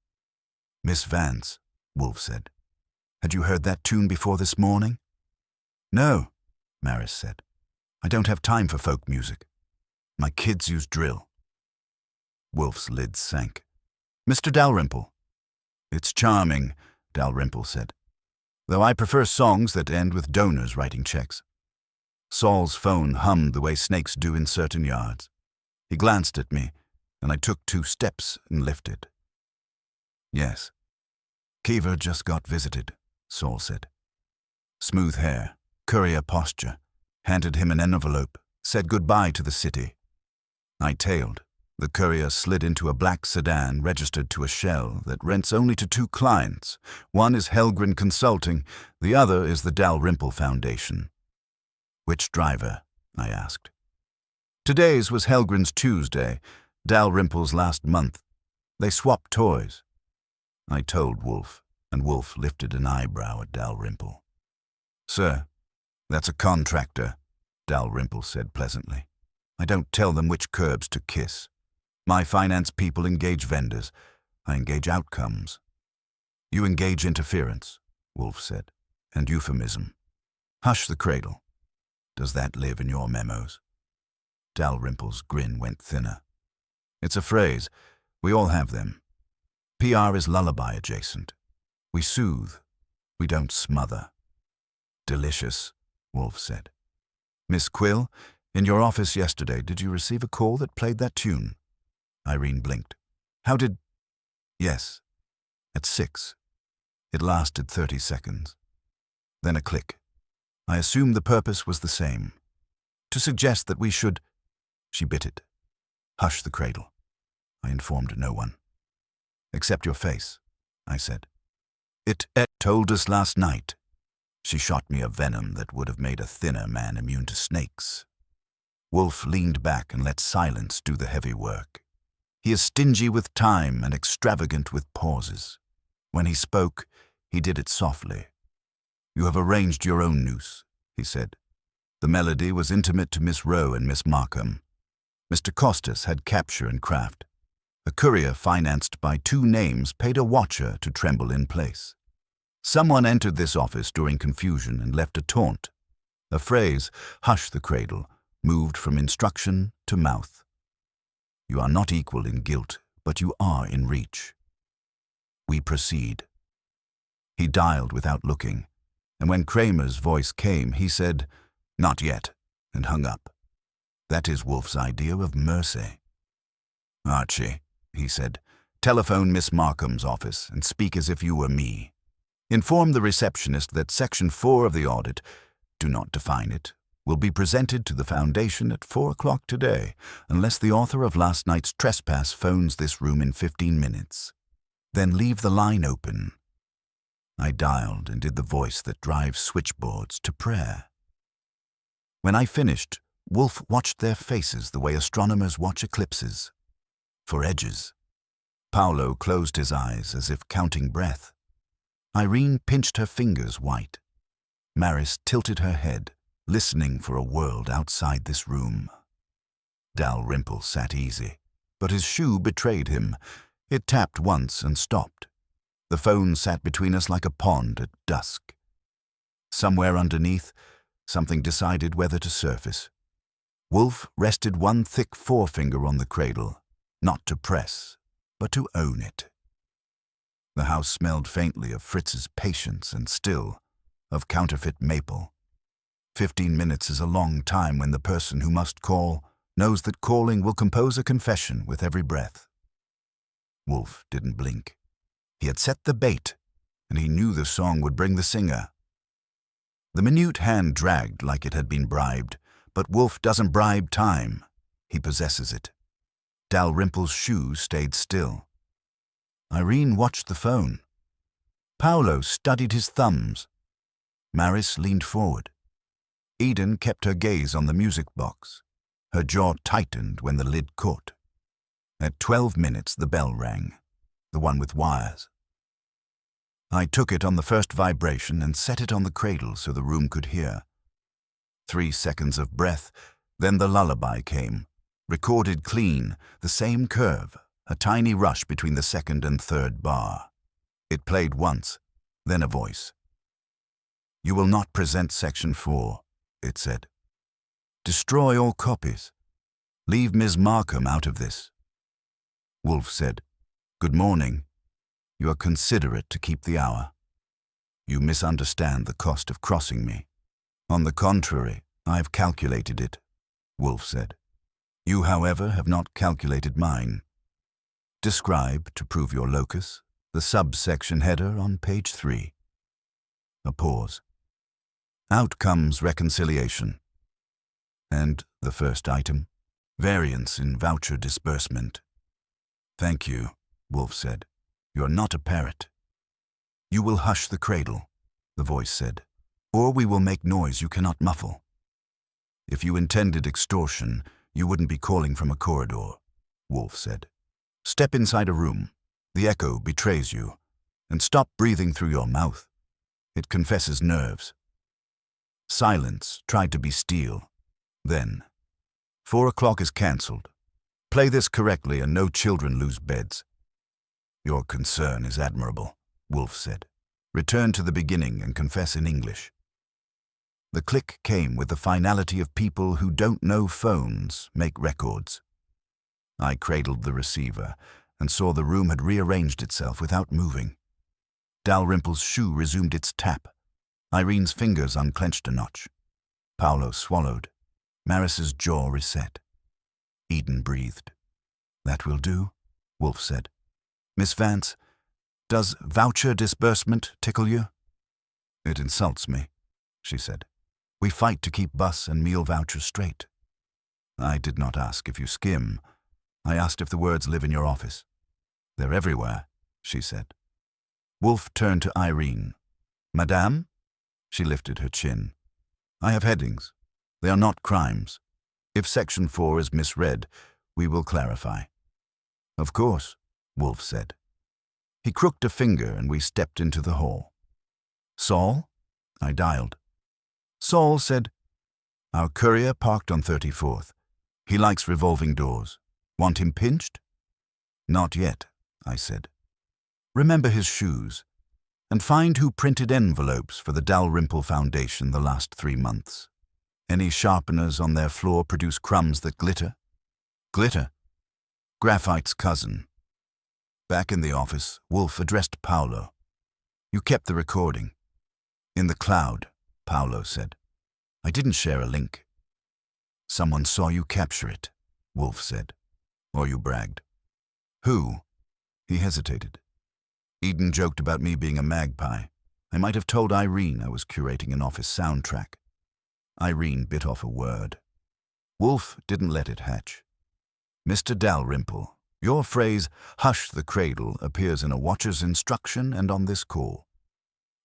Miss Vance, Wolfe said. Had you heard that tune before this morning? No, Maris said. I don't have time for folk music. My kids use drill. Wolfe's lids sank. Mr. Dalrymple. It's charming, Dalrymple said, though I prefer songs that end with donors writing checks. Saul's phone hummed the way snakes do in certain yards. He glanced at me, and I took 2 steps and lifted. Yes. Kiva just got visited, Saul said. Smooth hair, courier posture, handed him an envelope, said goodbye to the city. I tailed. The courier slid into a black sedan registered to a shell that rents only to 2 clients. One is Helgren Consulting, the other is the Dalrymple Foundation. Which driver? I asked. Today's was Helgren's Tuesday, Dalrymple's last month. They swapped toys. I told Wolfe, and Wolfe lifted an eyebrow at Dalrymple. Sir, that's a contractor, Dalrymple said pleasantly. I don't tell them which curbs to kiss. My finance people engage vendors. I engage outcomes. You engage interference. Wolfe said. And euphemism. Hush the cradle. Does that live in your memos? Dalrymple's grin went thinner. It's a phrase. We all have them. PR is lullaby adjacent. We soothe. We don't smother. Delicious, Wolfe said. Miss Quill, in your office yesterday, did you receive a call that played that tune? Irene blinked. How did... Yes. At 6. It lasted 30 seconds. Then a click. I assume the purpose was the same. To suggest that we should... She bit it. Hush the cradle. I informed no one. Except your face, I said. It told us last night. She shot me a venom that would have made a thinner man immune to snakes. Wolfe leaned back and let silence do the heavy work. He is stingy with time and extravagant with pauses. When he spoke, he did it softly. You have arranged your own noose, he said. The melody was intimate to Miss Rowe and Miss Markham. Mr. Costas had capture and craft. A courier financed by 2 names paid a watcher to tremble in place. Someone entered this office during confusion and left a taunt. A phrase, hush the cradle, moved from instruction to mouth. You are not equal in guilt, but you are in reach. We proceed. He dialed without looking, and when Kramer's voice came, he said, Not yet, and hung up. That is Wolfe's idea of mercy. Archie, he said, telephone Miss Markham's office and speak as if you were me. Inform the receptionist that Section 4 of the audit, do not define it, will be presented to the Foundation at 4 o'clock today, unless the author of last night's trespass phones this room in 15 minutes. Then leave the line open. I dialed and did the voice that drives switchboards to prayer. When I finished, Wolfe watched their faces the way astronomers watch eclipses. For edges. Paolo closed his eyes as if counting breath. Irene pinched her fingers white. Maris tilted her head, listening for a world outside this room. Dalrymple sat easy, but his shoe betrayed him. It tapped once and stopped. The phone sat between us like a pond at dusk. Somewhere underneath, something decided whether to surface. Wolfe rested one thick forefinger on the cradle, not to press, but to own it. The house smelled faintly of Fritz's patience and still, of counterfeit maple. 15 minutes is a long time when the person who must call knows that calling will compose a confession with every breath. Wolfe didn't blink. He had set the bait, and he knew the song would bring the singer. The minute hand dragged like it had been bribed, but Wolfe doesn't bribe time. He possesses it. Dalrymple's shoe stayed still. Irene watched the phone. Paolo studied his thumbs. Maris leaned forward. Eden kept her gaze on the music box. Her jaw tightened when the lid caught. At 12 minutes, the bell rang, the one with wires. I took it on the first vibration and set it on the cradle so the room could hear. 3 seconds of breath, then the lullaby came, recorded clean, the same curve, a tiny rush between the second and third bar. It played once, then a voice. You will not present Section 4, it said. Destroy all copies. Leave Ms. Markham out of this. Wolfe said, Good morning. You are considerate to keep the hour. You misunderstand the cost of crossing me. On the contrary, I have calculated it, Wolfe said. You, however, have not calculated mine. Describe, to prove your locus, the subsection header on page 3. A pause. Outcomes reconciliation. And the first item, variance in voucher disbursement. Thank you, Wolfe said. You are not a parrot. You will hush the cradle, the voice said, or we will make noise you cannot muffle. If you intended extortion, you wouldn't be calling from a corridor, Wolfe said. Step inside a room. The echo betrays you. And stop breathing through your mouth. It confesses nerves. Silence tried to be steel. Then, 4 o'clock is cancelled. Play this correctly and no children lose beds. Your concern is admirable, Wolfe said. Return to the beginning and confess in English. The click came with the finality of people who don't know phones make records. I cradled the receiver and saw the room had rearranged itself without moving. Dalrymple's shoe resumed its tap. Irene's fingers unclenched a notch. Paolo swallowed. Maris's jaw reset. Eden breathed. "That will do," Wolfe said. "Miss Vance, does voucher disbursement tickle you?" "It insults me," she said. "We fight to keep bus and meal vouchers straight." "I did not ask if you skim. I asked if the words live in your office." "They're everywhere," she said. Wolfe turned to Irene. "Madame?" She lifted her chin. "I have headings. They are not crimes. If Section 4 is misread, we will clarify." "Of course," Wolfe said. He crooked a finger and we stepped into the hall. "Saul?" I dialed. Saul said, "Our courier parked on 34th. He likes revolving doors. Want him pinched?" "Not yet," I said. "Remember his shoes, and find who printed envelopes for the Dalrymple Foundation the last 3 months. Any sharpeners on their floor produce crumbs that glitter?" "Glitter? Graphite's cousin." Back in the office, Wolfe addressed Paolo. "You kept the recording." "In the cloud," Paolo said. "I didn't share a link." "Someone saw you capture it," Wolfe said. "Or you bragged." "Who?" He hesitated. "Eden joked about me being a magpie. I might have told Irene I was curating an office soundtrack." Irene bit off a word. Wolfe didn't let it hatch. "Mr. Dalrymple, your phrase, 'hush the cradle,' appears in a watcher's instruction and on this call.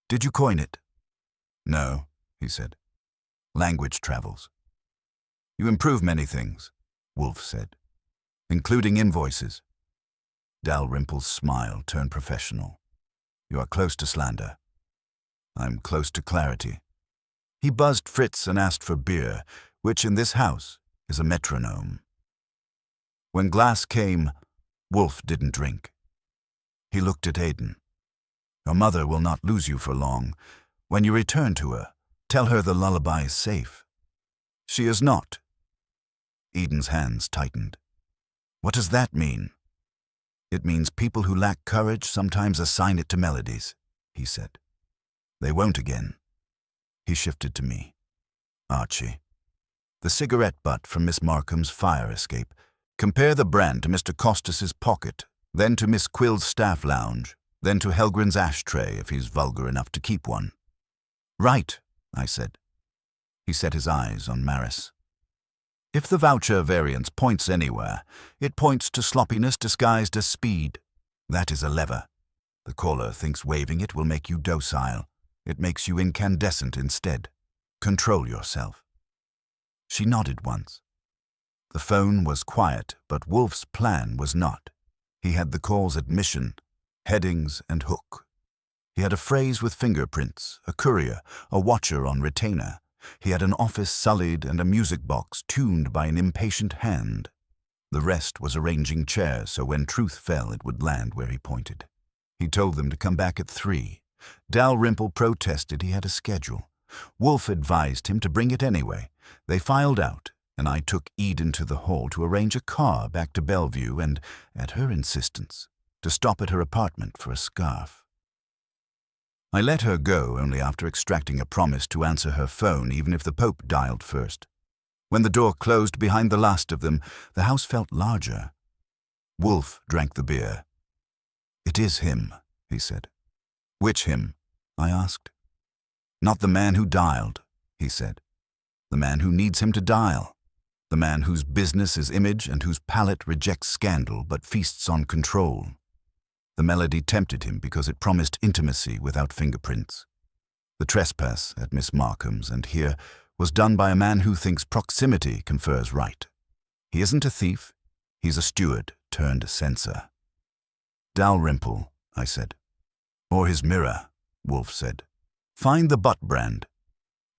Did you coin it?" "No," he said. "Language travels." "You improve many things," Wolfe said, "including invoices." Dalrymple's smile turned professional. "You are close to slander." "I'm close to clarity." He buzzed Fritz and asked for beer, which in this house is a metronome. When glass came, Wolfe didn't drink. He looked at Aidan. "Your mother will not lose you for long. When you return to her, tell her the lullaby is safe." "She is not." Eden's hands tightened. "What does that mean?" "It means people who lack courage sometimes assign it to melodies," he said. "They won't again." He shifted to me. "Archie, the cigarette butt from Miss Markham's fire escape. Compare the brand to Mr. Costas's pocket, then to Miss Quill's staff lounge, then to Helgren's ashtray if he's vulgar enough to keep one." "Right," I said. He set his eyes on Maris. "If the voucher variance points anywhere, it points to sloppiness disguised as speed. That is a lever. The caller thinks waving it will make you docile. It makes you incandescent instead. Control yourself." She nodded once. The phone was quiet, but Wolfe's plan was not. He had the call's admission, headings, and hook. He had a phrase with fingerprints, a courier, a watcher on retainer. He had an office sullied and a music box tuned by an impatient hand. The rest was arranging chairs so when truth fell it would land where he pointed. He told them to come back at 3. Dalrymple protested he had a schedule. Wolfe advised him to bring it anyway. They filed out, and I took Eden to the hall to arrange a car back to Bellevue and, at her insistence, to stop at her apartment for a scarf. I let her go only after extracting a promise to answer her phone even if the Pope dialed first. When the door closed behind the last of them, the house felt larger. Wolfe drank the beer. "It is him," he said. "Which him?" I asked. "Not the man who dialed," he said. "The man who needs him to dial. The man whose business is image and whose palate rejects scandal but feasts on control." The melody tempted him because it promised intimacy without fingerprints. The trespass at Miss Markham's and here was done by a man who thinks proximity confers right. He isn't a thief. He's a steward turned censor. "Dalrymple," I said. "Or his mirror," Wolfe said. "Find the butt brand.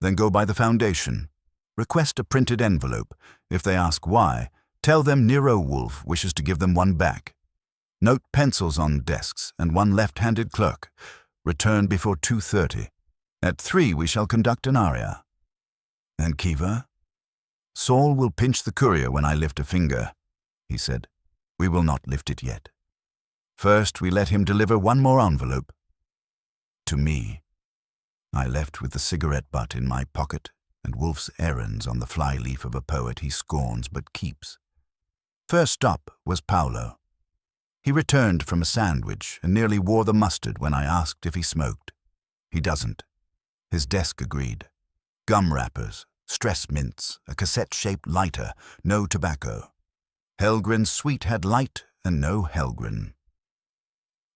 Then go by the foundation. Request a printed envelope. If they ask why, tell them Nero Wolfe wishes to give them one back. Note pencils on desks and one left-handed clerk. Return before 2:30. At 3 we shall conduct an aria. And Kiva? Saul will pinch the courier when I lift a finger, he said. We will not lift it yet. First we let him deliver one more envelope. To me. I left with the cigarette butt in my pocket and Wolfe's errands on the flyleaf of a poet he scorns but keeps. First stop was Paolo. He returned from a sandwich and nearly wore the mustard when I asked if he smoked. He doesn't. His desk agreed. Gum wrappers, stress mints, a cassette-shaped lighter, no tobacco. Helgren's suite had light and no Helgren.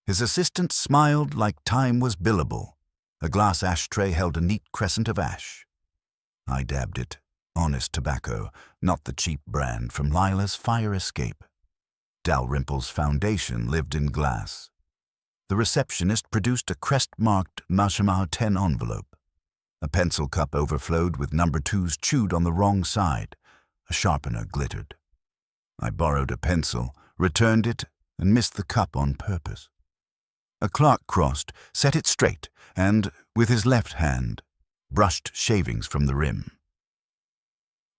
His assistant smiled like time was billable. A glass ashtray held a neat crescent of ash. I dabbed it, honest tobacco, not the cheap brand from Lila's fire escape. Dalrymple's foundation lived in glass. The receptionist produced a crest-marked Maschmeyer 10 envelope. A pencil cup overflowed with number 2s chewed on the wrong side. A sharpener glittered. I borrowed a pencil, returned it, and missed the cup on purpose. A clerk crossed, set it straight, and, with his left hand, brushed shavings from the rim.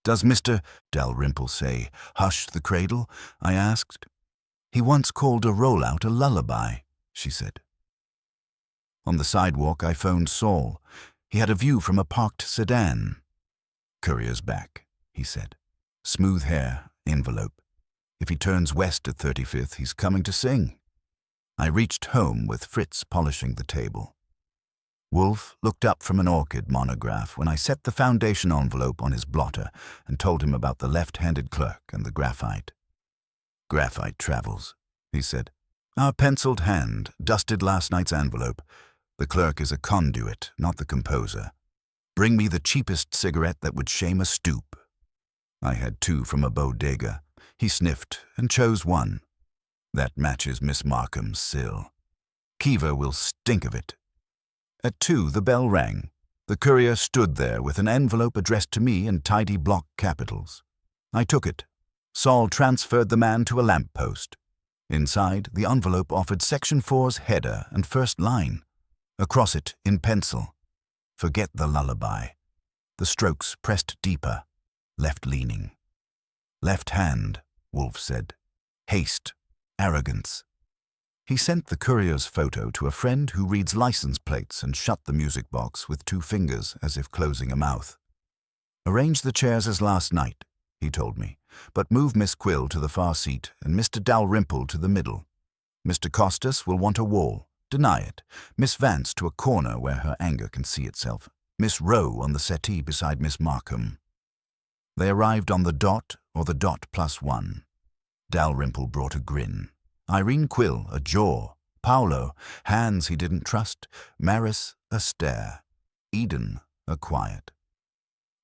Does Mr. Dalrymple say, "Hush the cradle"? I asked. He once called a rollout a lullaby, she said. On the sidewalk I phoned Saul. He had a view from a parked sedan. Courier's back, he said. Smooth hair, envelope. If he turns west at 35th, he's coming to sing. I reached home with Fritz polishing the table. Wolfe looked up from an orchid monograph when I set the foundation envelope on his blotter and told him about the left-handed clerk and the graphite. Graphite travels, he said. Our penciled hand dusted last night's envelope. The clerk is a conduit, not the composer. Bring me the cheapest cigarette that would shame a stoop. I had 2 from a bodega. He sniffed and chose one. That matches Miss Markham's sill. Kiva will stink of it. At 2 the bell rang. The courier stood there with an envelope addressed to me in tidy block capitals. I took it. Saul transferred the man to a lamp-post. Inside, the envelope offered Section 4's header and first line. Across it, in pencil, forget the lullaby. The strokes pressed deeper, left-leaning. Left hand, Wolfe said. Haste, arrogance. He sent the courier's photo to a friend who reads license plates and shut the music box with 2 fingers as if closing a mouth. Arrange the chairs as last night, he told me, but move Miss Quill to the far seat and Mr. Dalrymple to the middle. Mr. Costas will want a wall. Deny it. Miss Vance to a corner where her anger can see itself. Miss Rowe on the settee beside Miss Markham. They arrived on the dot or the dot +1. Dalrymple brought a grin. Irene Quill, a jaw. Paolo, hands he didn't trust. Maris, a stare. Eden, a quiet.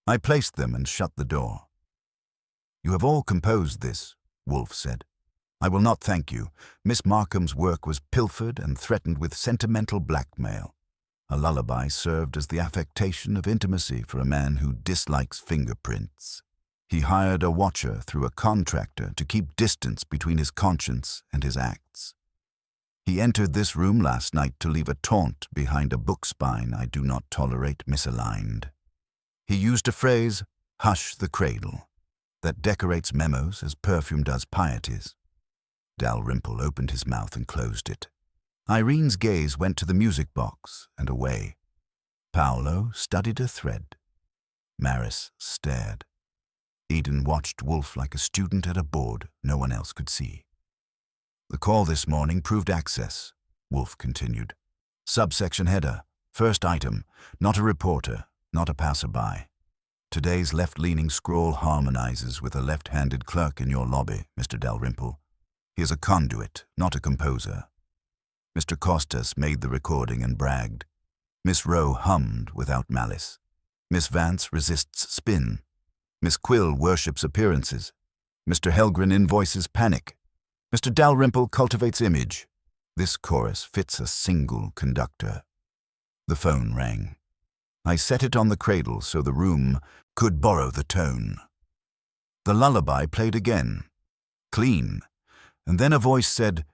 I placed them and shut the door. You have all composed this, Wolfe said. I will not thank you. Miss Markham's work was pilfered and threatened with sentimental blackmail. A lullaby served as the affectation of intimacy for a man who dislikes fingerprints. He hired a watcher through a contractor to keep distance between his conscience and his acts. He entered this room last night to leave a taunt behind a book spine I do not tolerate misaligned. He used a phrase, "hush the cradle," that decorates memos as perfume does pieties. Dalrymple opened his mouth and closed it. Irene's gaze went to the music box and away. Paolo studied a thread. Maris stared. Eden watched Wolfe like a student at a board no one else could see. The call this morning proved access, Wolfe continued. Subsection header, first item, not a reporter, not a passerby. Today's left-leaning scrawl harmonizes with a left-handed clerk in your lobby, Mr. Dalrymple. He is a conduit, not a composer. Mr. Costas made the recording and bragged. Miss Rowe hummed without malice. Miss Vance resists spin. Miss Quill worships appearances. Mr. Helgren invoices panic. Mr. Dalrymple cultivates image. This chorus fits a single conductor. The phone rang. I set it on the cradle so the room could borrow the tone. The lullaby played again. Clean. And then a voice said,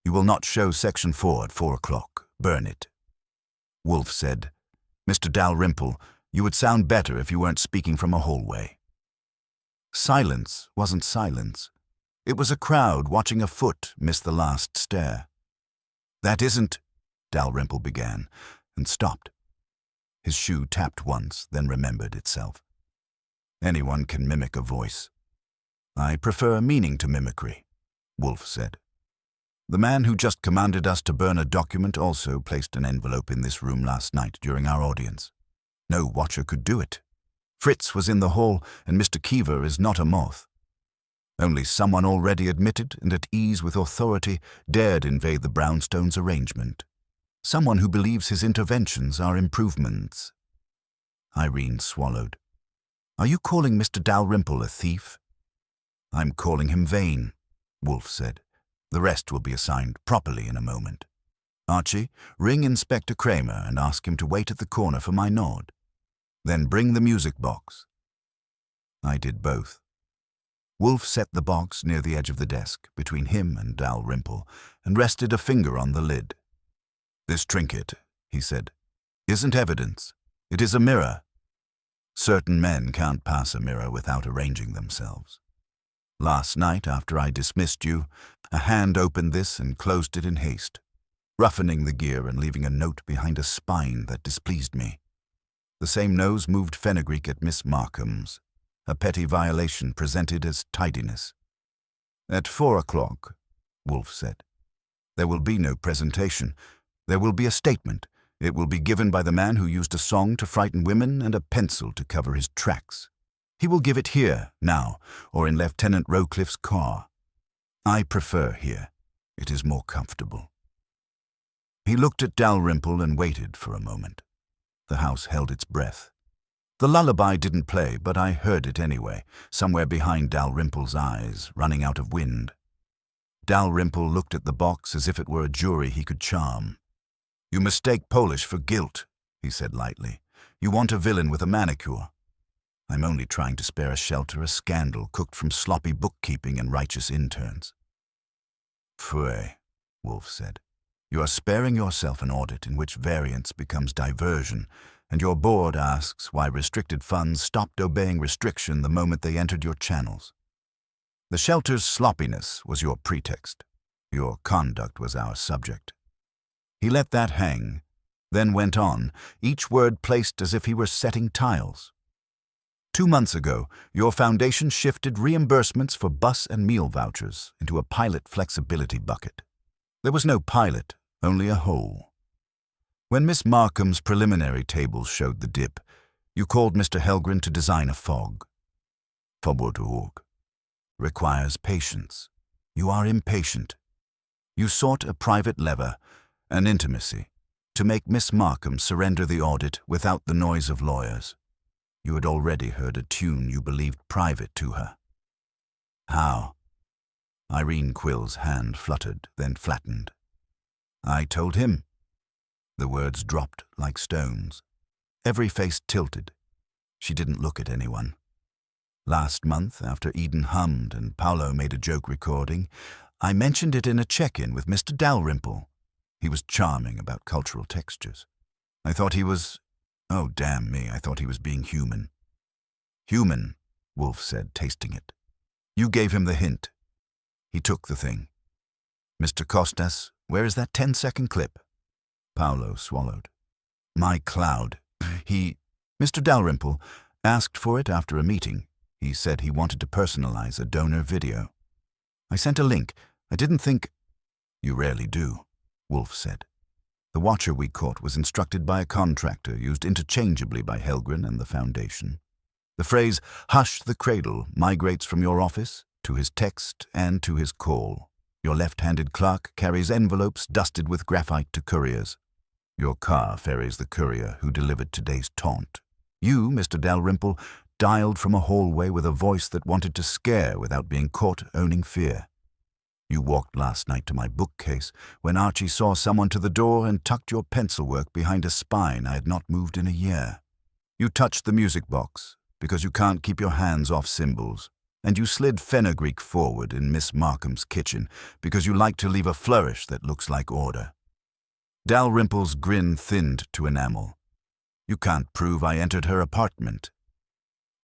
"You will not show Section 4 at 4 o'clock. Burn it." Wolfe said. "Mr. Dalrymple, you would sound better if you weren't speaking from a hallway." Silence wasn't silence. It was a crowd watching a foot miss the last stair. "That isn't," Dalrymple began, and stopped. His shoe tapped once, then remembered itself. "Anyone can mimic a voice." "I prefer meaning to mimicry," Wolfe said. "The man who just commanded us to burn a document also placed an envelope in this room last night during our audience. No watcher could do it. Fritz was in the hall, and Mr. Keever is not a moth. Only someone already admitted and at ease with authority dared invade the brownstone's arrangement. Someone who believes his interventions are improvements." Irene swallowed. "Are you calling Mr. Dalrymple a thief?" "I'm calling him vain," Wolfe said. "The rest will be assigned properly in a moment. Archie, ring Inspector Kramer and ask him to wait at the corner for my nod. Then bring the music box." I did both. Wolfe set the box near the edge of the desk, between him and Dalrymple, and rested a finger on the lid. "This trinket," he said, "isn't evidence. It is a mirror. Certain men can't pass a mirror without arranging themselves. Last night, after I dismissed you, a hand opened this and closed it in haste, roughening the gear and leaving a note behind a spine that displeased me. The same nose moved fenugreek at Miss Markham's, a petty violation presented as tidiness. At 4 o'clock, Wolfe said. There will be no presentation. There will be a statement. It will be given by the man who used a song to frighten women and a pencil to cover his tracks. He will give it here, now, or in Lieutenant Rowcliffe's car. I prefer here. It is more comfortable." He looked at Dalrymple and waited for a moment. The house held its breath. The lullaby didn't play, but I heard it anyway, somewhere behind Dalrymple's eyes, running out of wind. Dalrymple looked at the box as if it were a jury he could charm. "You mistake Polish for guilt," he said lightly. "You want a villain with a manicure. I'm only trying to spare a shelter, a scandal cooked from sloppy bookkeeping and righteous interns." "Pfui," Wolfe said. "You are sparing yourself an audit in which variance becomes diversion, and your board asks why restricted funds stopped obeying restriction the moment they entered your channels. The shelter's sloppiness was your pretext. Your conduct was our subject." He let that hang, then went on, each word placed as if he were setting tiles. 2 months ago, your foundation shifted reimbursements for bus and meal vouchers into a pilot flexibility bucket. There was no pilot, only a hole. When Miss Markham's preliminary tables showed the dip, you called Mr. Helgren to design a fog. Forbodhog. Requires patience. You are impatient. You sought a private lever, an intimacy, to make Miss Markham surrender the audit without the noise of lawyers. You had already heard a tune you believed private to her. How? Irene Quill's hand fluttered, then flattened. I told him. The words dropped like stones. Every face tilted. She didn't look at anyone. Last month, after Eden hummed and Paolo made a joke recording, I mentioned it in a check-in with Mr. Dalrymple. He was charming about cultural textures. I thought he was... Oh, damn me, I thought he was being human. Human, Wolfe said, tasting it. You gave him the hint. He took the thing. Mr. Costas, where is that 10-second clip? Paolo swallowed. My cloud. Mr. Dalrymple asked for it after a meeting. He said he wanted to personalize a donor video. I sent a link. I didn't think... You rarely do, Wolfe said. The watcher we caught was instructed by a contractor used interchangeably by Helgren and the Foundation. The phrase, hush the cradle, migrates from your office to his text and to his call. Your left-handed clerk carries envelopes dusted with graphite to couriers. Your car ferries the courier who delivered today's taunt. You, Mr. Dalrymple, dialed from a hallway with a voice that wanted to scare without being caught owning fear. You walked last night to my bookcase when Archie saw someone to the door and tucked your pencil work behind a spine I had not moved in a year. You touched the music box because you can't keep your hands off cymbals, and you slid fenugreek forward in Miss Markham's kitchen because you like to leave a flourish that looks like order. Dalrymple's grin thinned to enamel. You can't prove I entered her apartment.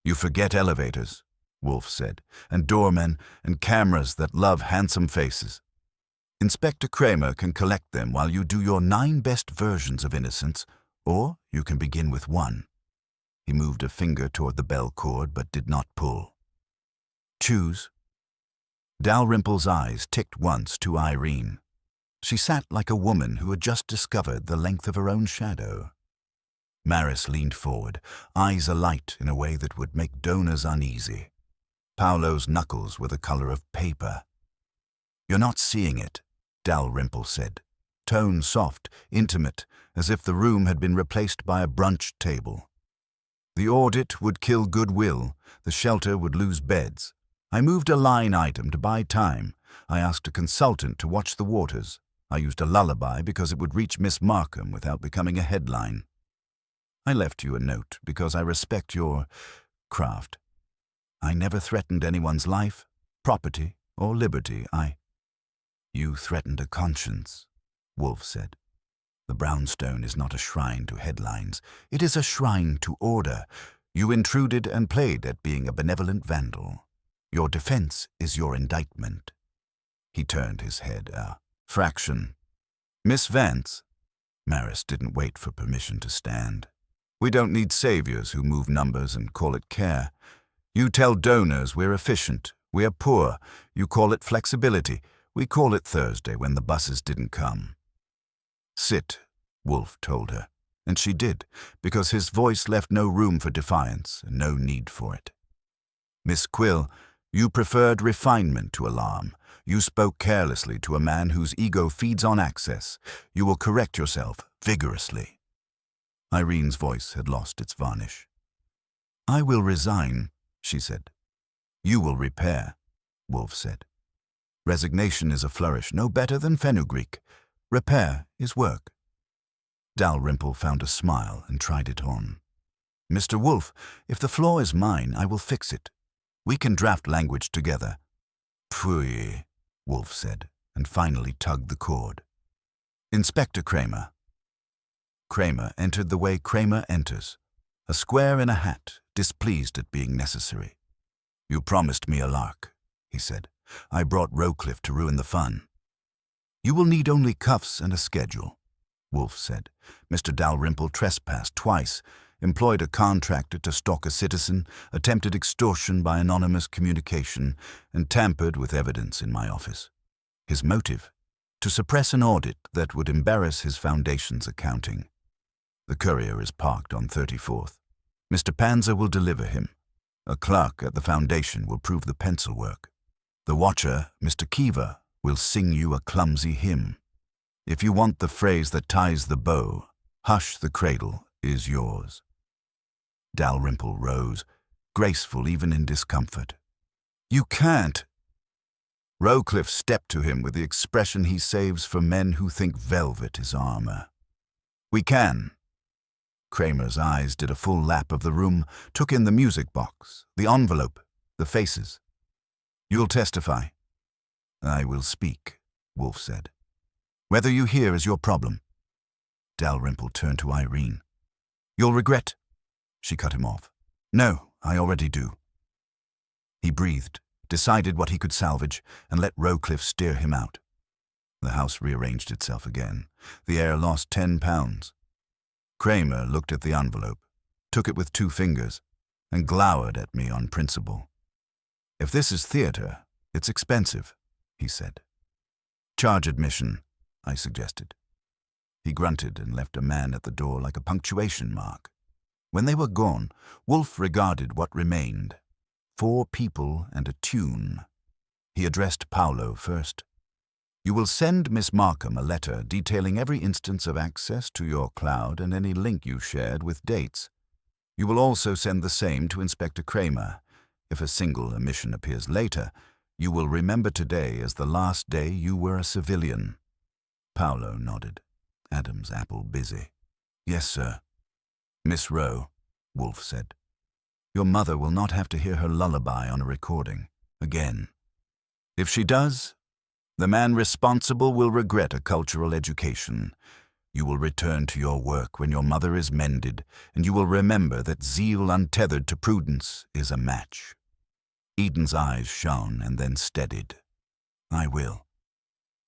You forget elevators, Wolfe said, and doormen and cameras that love handsome faces. Inspector Kramer can collect them while you do your 9 best versions of innocence, or you can begin with 1. He moved a finger toward the bell cord but did not pull. Choose. Dalrymple's eyes ticked once to Irene. She sat like a woman who had just discovered the length of her own shadow. Maris leaned forward, eyes alight in a way that would make donors uneasy. Paolo's knuckles were the color of paper. You're not seeing it, Dalrymple said, tone soft, intimate, as if the room had been replaced by a brunch table. The audit would kill goodwill, the shelter would lose beds. I moved a line item to buy time. I asked a consultant to watch the waters. I used a lullaby because it would reach Miss Markham without becoming a headline. I left you a note because I respect your craft. I never threatened anyone's life, property, or liberty. You threatened a conscience, Wolfe said. The brownstone is not a shrine to headlines. It is a shrine to order. You intruded and played at being a benevolent vandal. Your defense is your indictment. He turned his head a fraction. Miss Vance. Maris didn't wait for permission to stand. We don't need saviors who move numbers and call it care. You tell donors we're efficient, we're poor. You call it flexibility. We call it Thursday when the buses didn't come. Sit, Wolfe told her, and she did, because his voice left no room for defiance and no need for it. Miss Quill, you preferred refinement to alarm. You spoke carelessly to a man whose ego feeds on access. You will correct yourself vigorously. Irene's voice had lost its varnish. I will resign, she said. You will repair, Wolfe said. Resignation is a flourish no better than fenugreek. Repair is work. Dalrymple found a smile and tried it on. Mr. Wolfe, if the flaw is mine, I will fix it. We can draft language together. Pfui, Wolfe said, and finally tugged the cord. Inspector Kramer. Kramer entered the way Kramer enters, a square in a hat, displeased at being necessary. You promised me a lark, he said. I brought Rowcliffe to ruin the fun. You will need only cuffs and a schedule, Wolfe said. Mr. Dalrymple trespassed twice, employed a contractor to stalk a citizen, attempted extortion by anonymous communication, and tampered with evidence in my office. His motive? To suppress an audit that would embarrass his foundation's accounting. The courier is parked on 34th. Mr. Panzer will deliver him. A clerk at the foundation will prove the pencil work. The watcher, Mr. Keever, will sing you a clumsy hymn. If you want the phrase that ties the bow, hush the cradle is yours. Dalrymple rose, graceful even in discomfort. You can't. Rowcliffe stepped to him with the expression he saves for men who think velvet is armor. We can. Kramer's eyes did a full lap of the room, took in the music box, the envelope, the faces. You'll testify. I will speak, Wolfe said. Whether you hear is your problem. Dalrymple turned to Irene. You'll regret. She cut him off. No, I already do. He breathed, decided what he could salvage, and let Rowcliffe steer him out. The house rearranged itself again. The air lost 10 pounds. Kramer looked at the envelope, took it with 2 fingers, and glowered at me on principle. If this is theater, it's expensive, he said. Charge admission, I suggested. He grunted and left a man at the door like a punctuation mark. When they were gone, Wolfe regarded what remained. 4 people and a tune. He addressed Paolo first. You will send Miss Markham a letter detailing every instance of access to your cloud and any link you shared with dates. You will also send the same to Inspector Kramer. If a single omission appears later, you will remember today as the last day you were a civilian. Paolo nodded. Adam's apple busy. Yes, sir. Miss Rowe, Wolfe said. Your mother will not have to hear her lullaby on a recording. Again. If she does, the man responsible will regret a cultural education. You will return to your work when your mother is mended, and you will remember that zeal untethered to prudence is a match. Eden's eyes shone and then steadied. I will.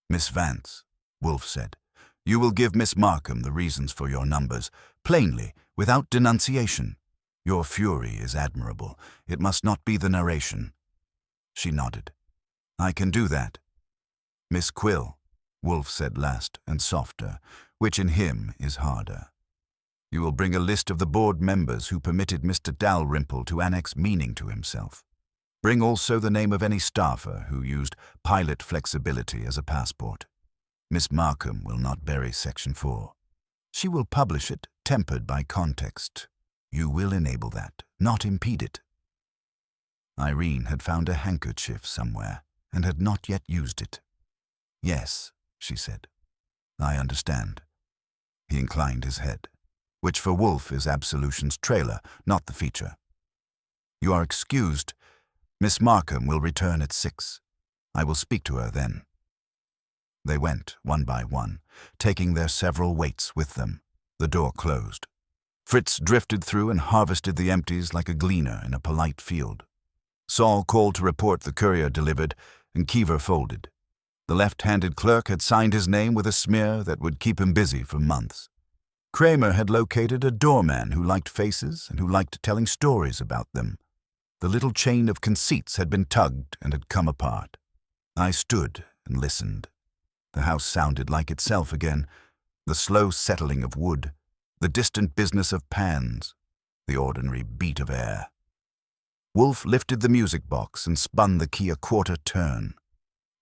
Miss Vance, Wolfe said, you will give Miss Markham the reasons for your numbers, plainly, without denunciation. Your fury is admirable. It must not be the narration. She nodded. I can do that. Miss Quill, Wolfe said last and softer, which in him is harder. You will bring a list of the board members who permitted Mr. Dalrymple to annex meaning to himself. Bring also the name of any staffer who used pilot flexibility as a passport. Miss Markham will not bury Section 4. She will publish it, tempered by context. You will enable that, not impede it. Irene had found a handkerchief somewhere and had not yet used it. Yes, she said. I understand. He inclined his head, which for Wolfe is Absolution's trailer, not the feature. You are excused. Miss Markham will return at 6. I will speak to her then. They went, one by one, taking their several weights with them. The door closed. Fritz drifted through and harvested the empties like a gleaner in a polite field. Saul called to report the courier delivered, and Keever folded. The left-handed clerk had signed his name with a smear that would keep him busy for months. Kramer had located a doorman who liked faces and who liked telling stories about them. The little chain of conceits had been tugged and had come apart. I stood and listened. The house sounded like itself again, the slow settling of wood, the distant business of pans, the ordinary beat of air. Wolfe lifted the music box and spun the key a quarter turn.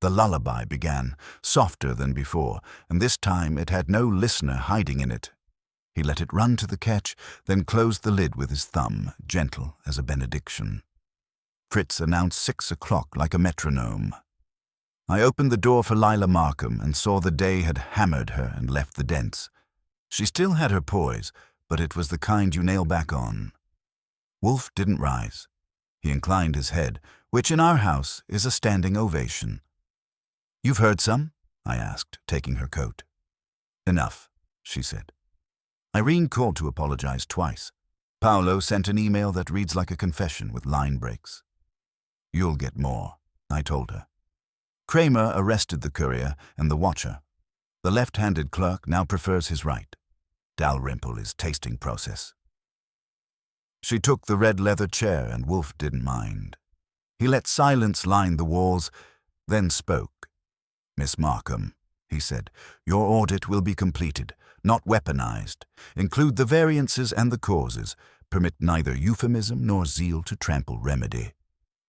The lullaby began, softer than before, and this time it had no listener hiding in it. He let it run to the catch, then closed the lid with his thumb, gentle as a benediction. Fritz announced 6 o'clock like a metronome. I opened the door for Lila Markham and saw the day had hammered her and left the dents. She still had her poise, but it was the kind you nail back on. Wolfe didn't rise. He inclined his head, which in our house is a standing ovation. You've heard some? I asked, taking her coat. Enough, she said. Irene called to apologize twice. Paolo sent an email that reads like a confession with line breaks. You'll get more, I told her. Kramer arrested the courier and the watcher. The left-handed clerk now prefers his right. Dalrymple is tasting process. She took the red leather chair and Wolfe didn't mind. He let silence line the walls, then spoke. Miss Markham, he said, your audit will be completed, not weaponized. Include the variances and the causes. Permit neither euphemism nor zeal to trample remedy.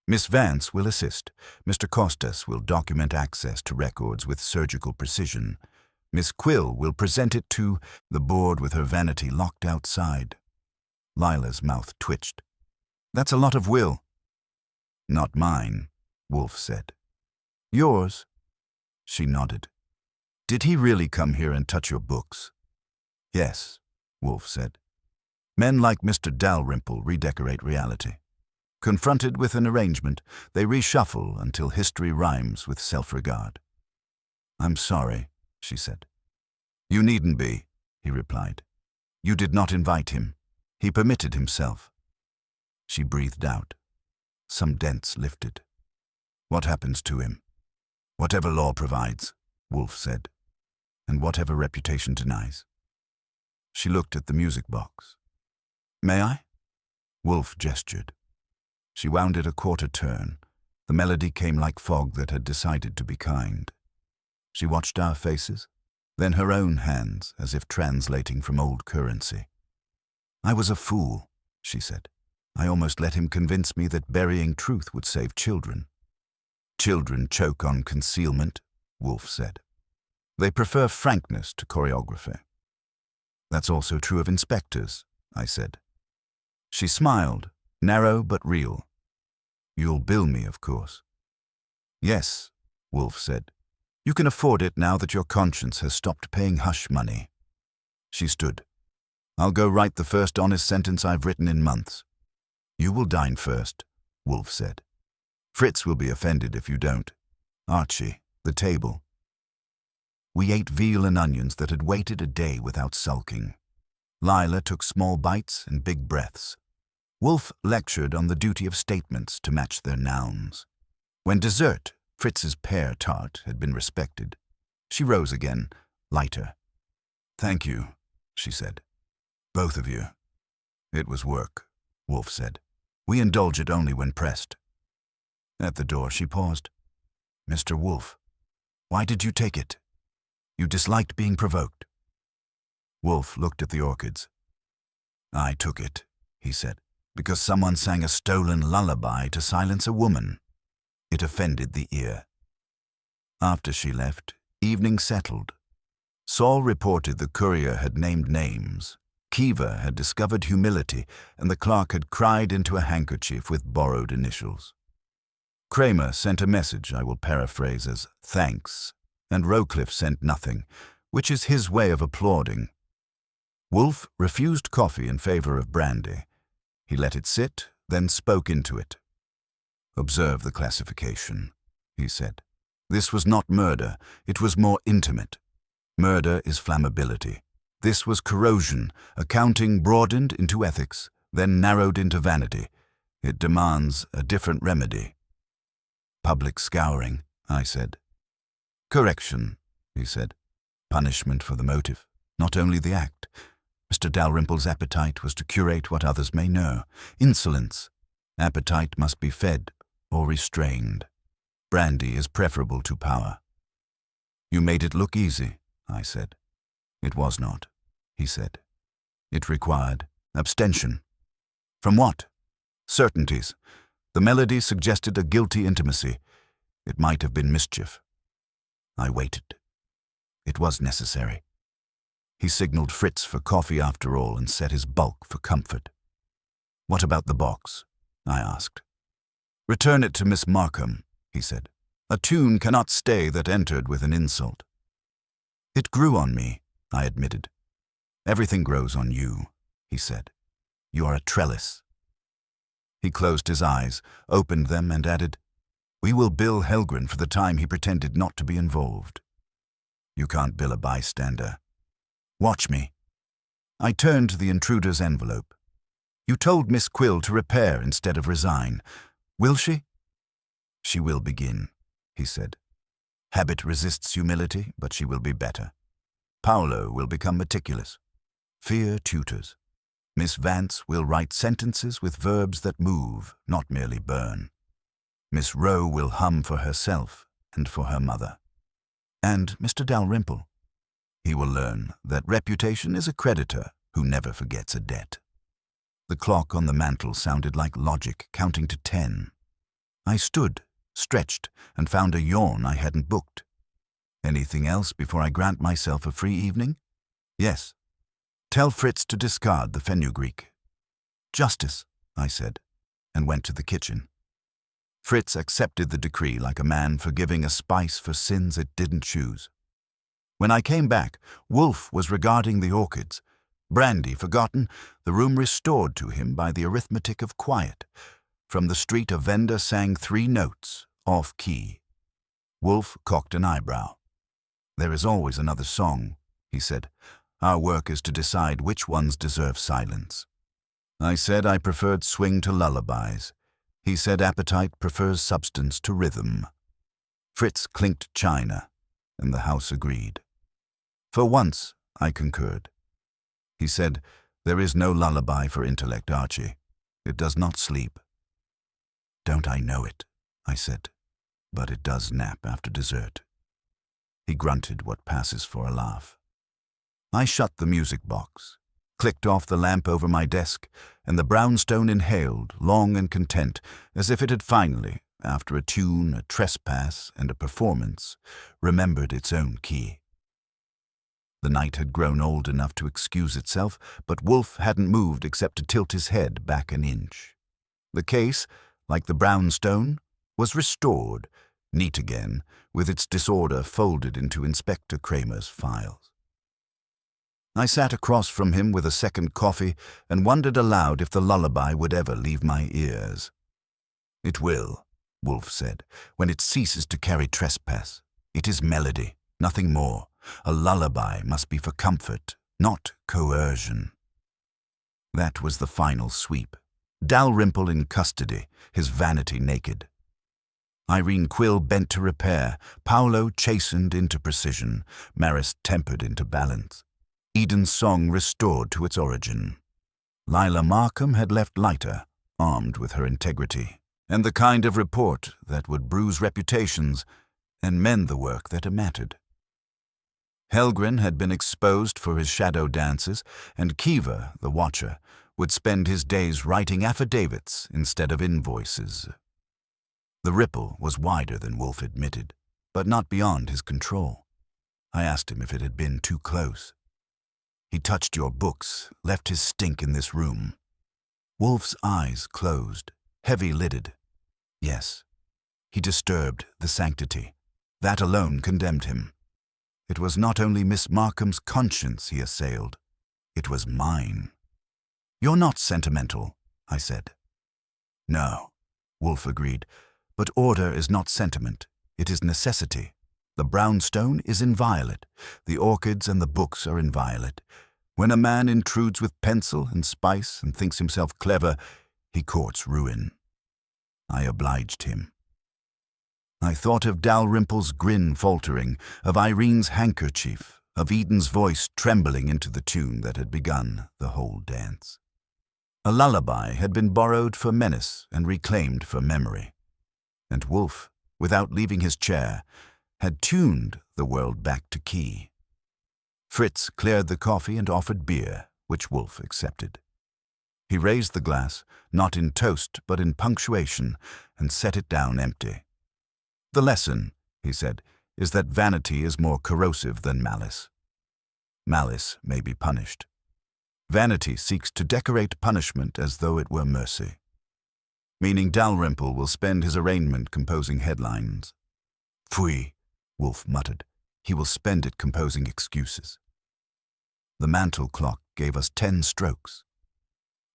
Miss Vance will assist. Mr. Costas will document access to records with surgical precision. Miss Quill will present it to the board with her vanity locked outside. Lila's mouth twitched. That's a lot of will. Not mine, Wolfe said. Yours? She nodded. Did he really come here and touch your books? Yes, Wolfe said. Men like Mr. Dalrymple redecorate reality. Confronted with an arrangement, they reshuffle until history rhymes with self-regard. I'm sorry, she said. You needn't be, he replied. You did not invite him. He permitted himself. She breathed out. Some dents lifted. What happens to him? Whatever law provides, Wolfe said, and whatever reputation denies. She looked at the music box. May I? Wolfe gestured. She wound it a quarter turn. The melody came like fog that had decided to be kind. She watched our faces, then her own hands as if translating from old currency. I was a fool, she said. I almost let him convince me that burying truth would save children. Children choke on concealment, Wolfe said. They prefer frankness to choreography. That's also true of inspectors, I said. She smiled, narrow but real. You'll bill me, of course. Yes, Wolfe said. You can afford it now that your conscience has stopped paying hush money. She stood. I'll go write the first honest sentence I've written in months. You will dine first, Wolfe said. Fritz will be offended if you don't. Archie, the table. We ate veal and onions that had waited a day without sulking. Lila took small bites and big breaths. Wolfe lectured on the duty of statements to match their nouns. When dessert, Fritz's pear tart, had been respected, she rose again, lighter. "Thank you," she said. "Both of you." "It was work," Wolfe said. "We indulge it only when pressed." At the door she paused. "Mr. Wolfe, why did you take it? You disliked being provoked." Wolfe looked at the orchids. "I took it," he said, "because someone sang a stolen lullaby to silence a woman. It offended the ear." After she left, evening settled. Saul reported the courier had named names. Kiva had discovered humility, and the clerk had cried into a handkerchief with borrowed initials. Kramer sent a message I will paraphrase as "thanks," and Rowcliffe sent nothing, which is his way of applauding. Wolfe refused coffee in favor of brandy. He let it sit, then spoke into it. "Observe the classification," he said. "This was not murder, it was more intimate. Murder is flammability. This was corrosion, accounting broadened into ethics, then narrowed into vanity. It demands a different remedy." "Public scouring," I said. "Correction," he said. "Punishment for the motive, not only the act. Mr. Dalrymple's appetite was to curate what others may know. Insolence. Appetite must be fed or restrained. Brandy is preferable to power." "You made it look easy," I said. "It was not," he said. "It required abstention." "From what?" "Certainties. The melody suggested a guilty intimacy. It might have been mischief." I waited. It was necessary. He signaled Fritz for coffee after all and set his bulk for comfort. "What about the box?" I asked. "Return it to Miss Markham," he said. "A tune cannot stay that entered with an insult." "It grew on me," I admitted. "Everything grows on you," he said. "You are a trellis." He closed his eyes, opened them, and added, "We will bill Helgren for the time he pretended not to be involved." "You can't bill a bystander." "Watch me." I turned to the intruder's envelope. "You told Miss Quill to repair instead of resign. Will she?" "She will begin," he said. "Habit resists humility, but she will be better. Paolo will become meticulous. Fear tutors. Miss Vance will write sentences with verbs that move, not merely burn. Miss Rowe will hum for herself and for her mother. And Mr. Dalrymple. He will learn that reputation is a creditor who never forgets a debt." The clock on the mantel sounded like logic counting to 10. I stood, stretched, and found a yawn I hadn't booked. "Anything else before I grant myself a free evening?" "Yes. Tell Fritz to discard the fenugreek." "Justice," I said, and went to the kitchen. Fritz accepted the decree like a man forgiving a spice for sins it didn't choose. When I came back, Wolfe was regarding the orchids. Brandy forgotten, the room restored to him by the arithmetic of quiet. From the street a vendor sang 3 notes, off-key. Wolfe cocked an eyebrow. "There is always another song," he said. "Our work is to decide which ones deserve silence." I said I preferred swing to lullabies. He said appetite prefers substance to rhythm. Fritz clinked china, and the house agreed. For once, I concurred. He said, "There is no lullaby for intellect, Archie. It does not sleep." "Don't I know it?" I said. "But it does nap after dessert." He grunted what passes for a laugh. I shut the music box, clicked off the lamp over my desk, and the brownstone inhaled, long and content, as if it had finally, after a tune, a trespass, and a performance, remembered its own key. The night had grown old enough to excuse itself, but Wolfe hadn't moved except to tilt his head back an inch. The case, like the brownstone, was restored, neat again, with its disorder folded into Inspector Kramer's files. I sat across from him with a second coffee and wondered aloud if the lullaby would ever leave my ears. "It will," Wolfe said, "when it ceases to carry trespass. It is melody, nothing more. A lullaby must be for comfort, not coercion. That was the final sweep. Dalrymple in custody, his vanity naked. Irene Quill bent to repair, Paolo chastened into precision, Maris tempered into balance. Eden's song restored to its origin. Lila Markham had left lighter, armed with her integrity, and the kind of report that would bruise reputations and mend the work that mattered. Helgren had been exposed for his shadow dances, and Kiva, the watcher, would spend his days writing affidavits instead of invoices. The ripple was wider than Wolfe admitted, but not beyond his control. I asked him if it had been too close. He touched your books, left his stink in this room. Wolfe's eyes closed, heavy-lidded. Yes, he disturbed the sanctity. That alone condemned him. It was not only Miss Markham's conscience he assailed. It was mine. "You're not sentimental," I said. "No," Wolfe agreed, "but order is not sentiment. It is necessity. The brownstone is inviolate. The orchids and the books are inviolate. When a man intrudes with pencil and spice and thinks himself clever, he courts ruin." I obliged him. I thought of Dalrymple's grin faltering, of Irene's handkerchief, of Eden's voice trembling into the tune that had begun the whole dance. A lullaby had been borrowed for menace and reclaimed for memory. And Wolfe, without leaving his chair, had tuned the world back to key. Fritz cleared the coffee and offered beer, which Wolfe accepted. He raised the glass, not in toast but in punctuation, and set it down empty. "The lesson," he said, "is that vanity is more corrosive than malice. Malice may be punished. Vanity seeks to decorate punishment as though it were mercy." Meaning Dalrymple will spend his arraignment composing headlines. "Pfui," Wolfe muttered. "He will spend it composing excuses." The mantel clock gave us 10 strokes.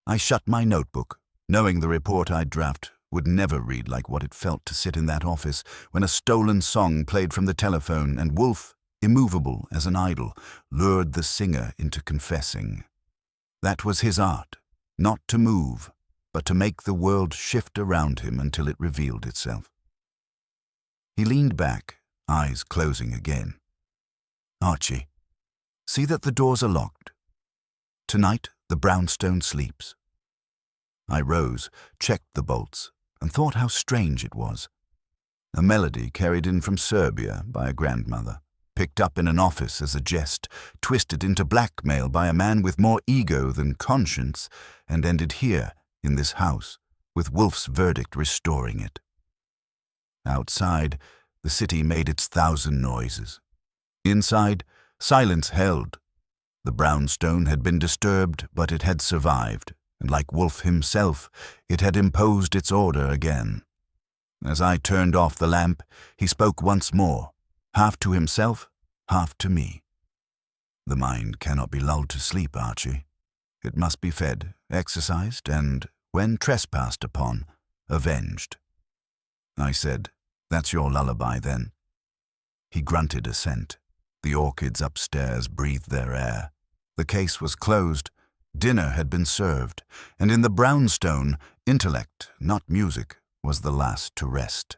I shut my notebook, knowing the report I'd draft would never read like what it felt to sit in that office when a stolen song played from the telephone and Wolfe, immovable as an idol, lured the singer into confessing. That was his art, not to move, but to make the world shift around him until it revealed itself. He leaned back, eyes closing again. "Archie, see that the doors are locked. Tonight the brownstone sleeps." I rose, checked the bolts, and thought how strange it was. A melody carried in from Serbia by a grandmother, picked up in an office as a jest, twisted into blackmail by a man with more ego than conscience, and ended here, in this house, with Wolfe's verdict restoring it. Outside, the city made its 1,000 noises. Inside, silence held. The brownstone had been disturbed, but it had survived, and like Wolfe himself, it had imposed its order again. As I turned off the lamp, he spoke once more, half to himself, half to me. "The mind cannot be lulled to sleep, Archie. It must be fed, exercised, and, when trespassed upon, avenged." I said, "That's your lullaby, then." He grunted assent. The orchids upstairs breathed their air. The case was closed. Dinner had been served, and in the brownstone, intellect, not music, was the last to rest.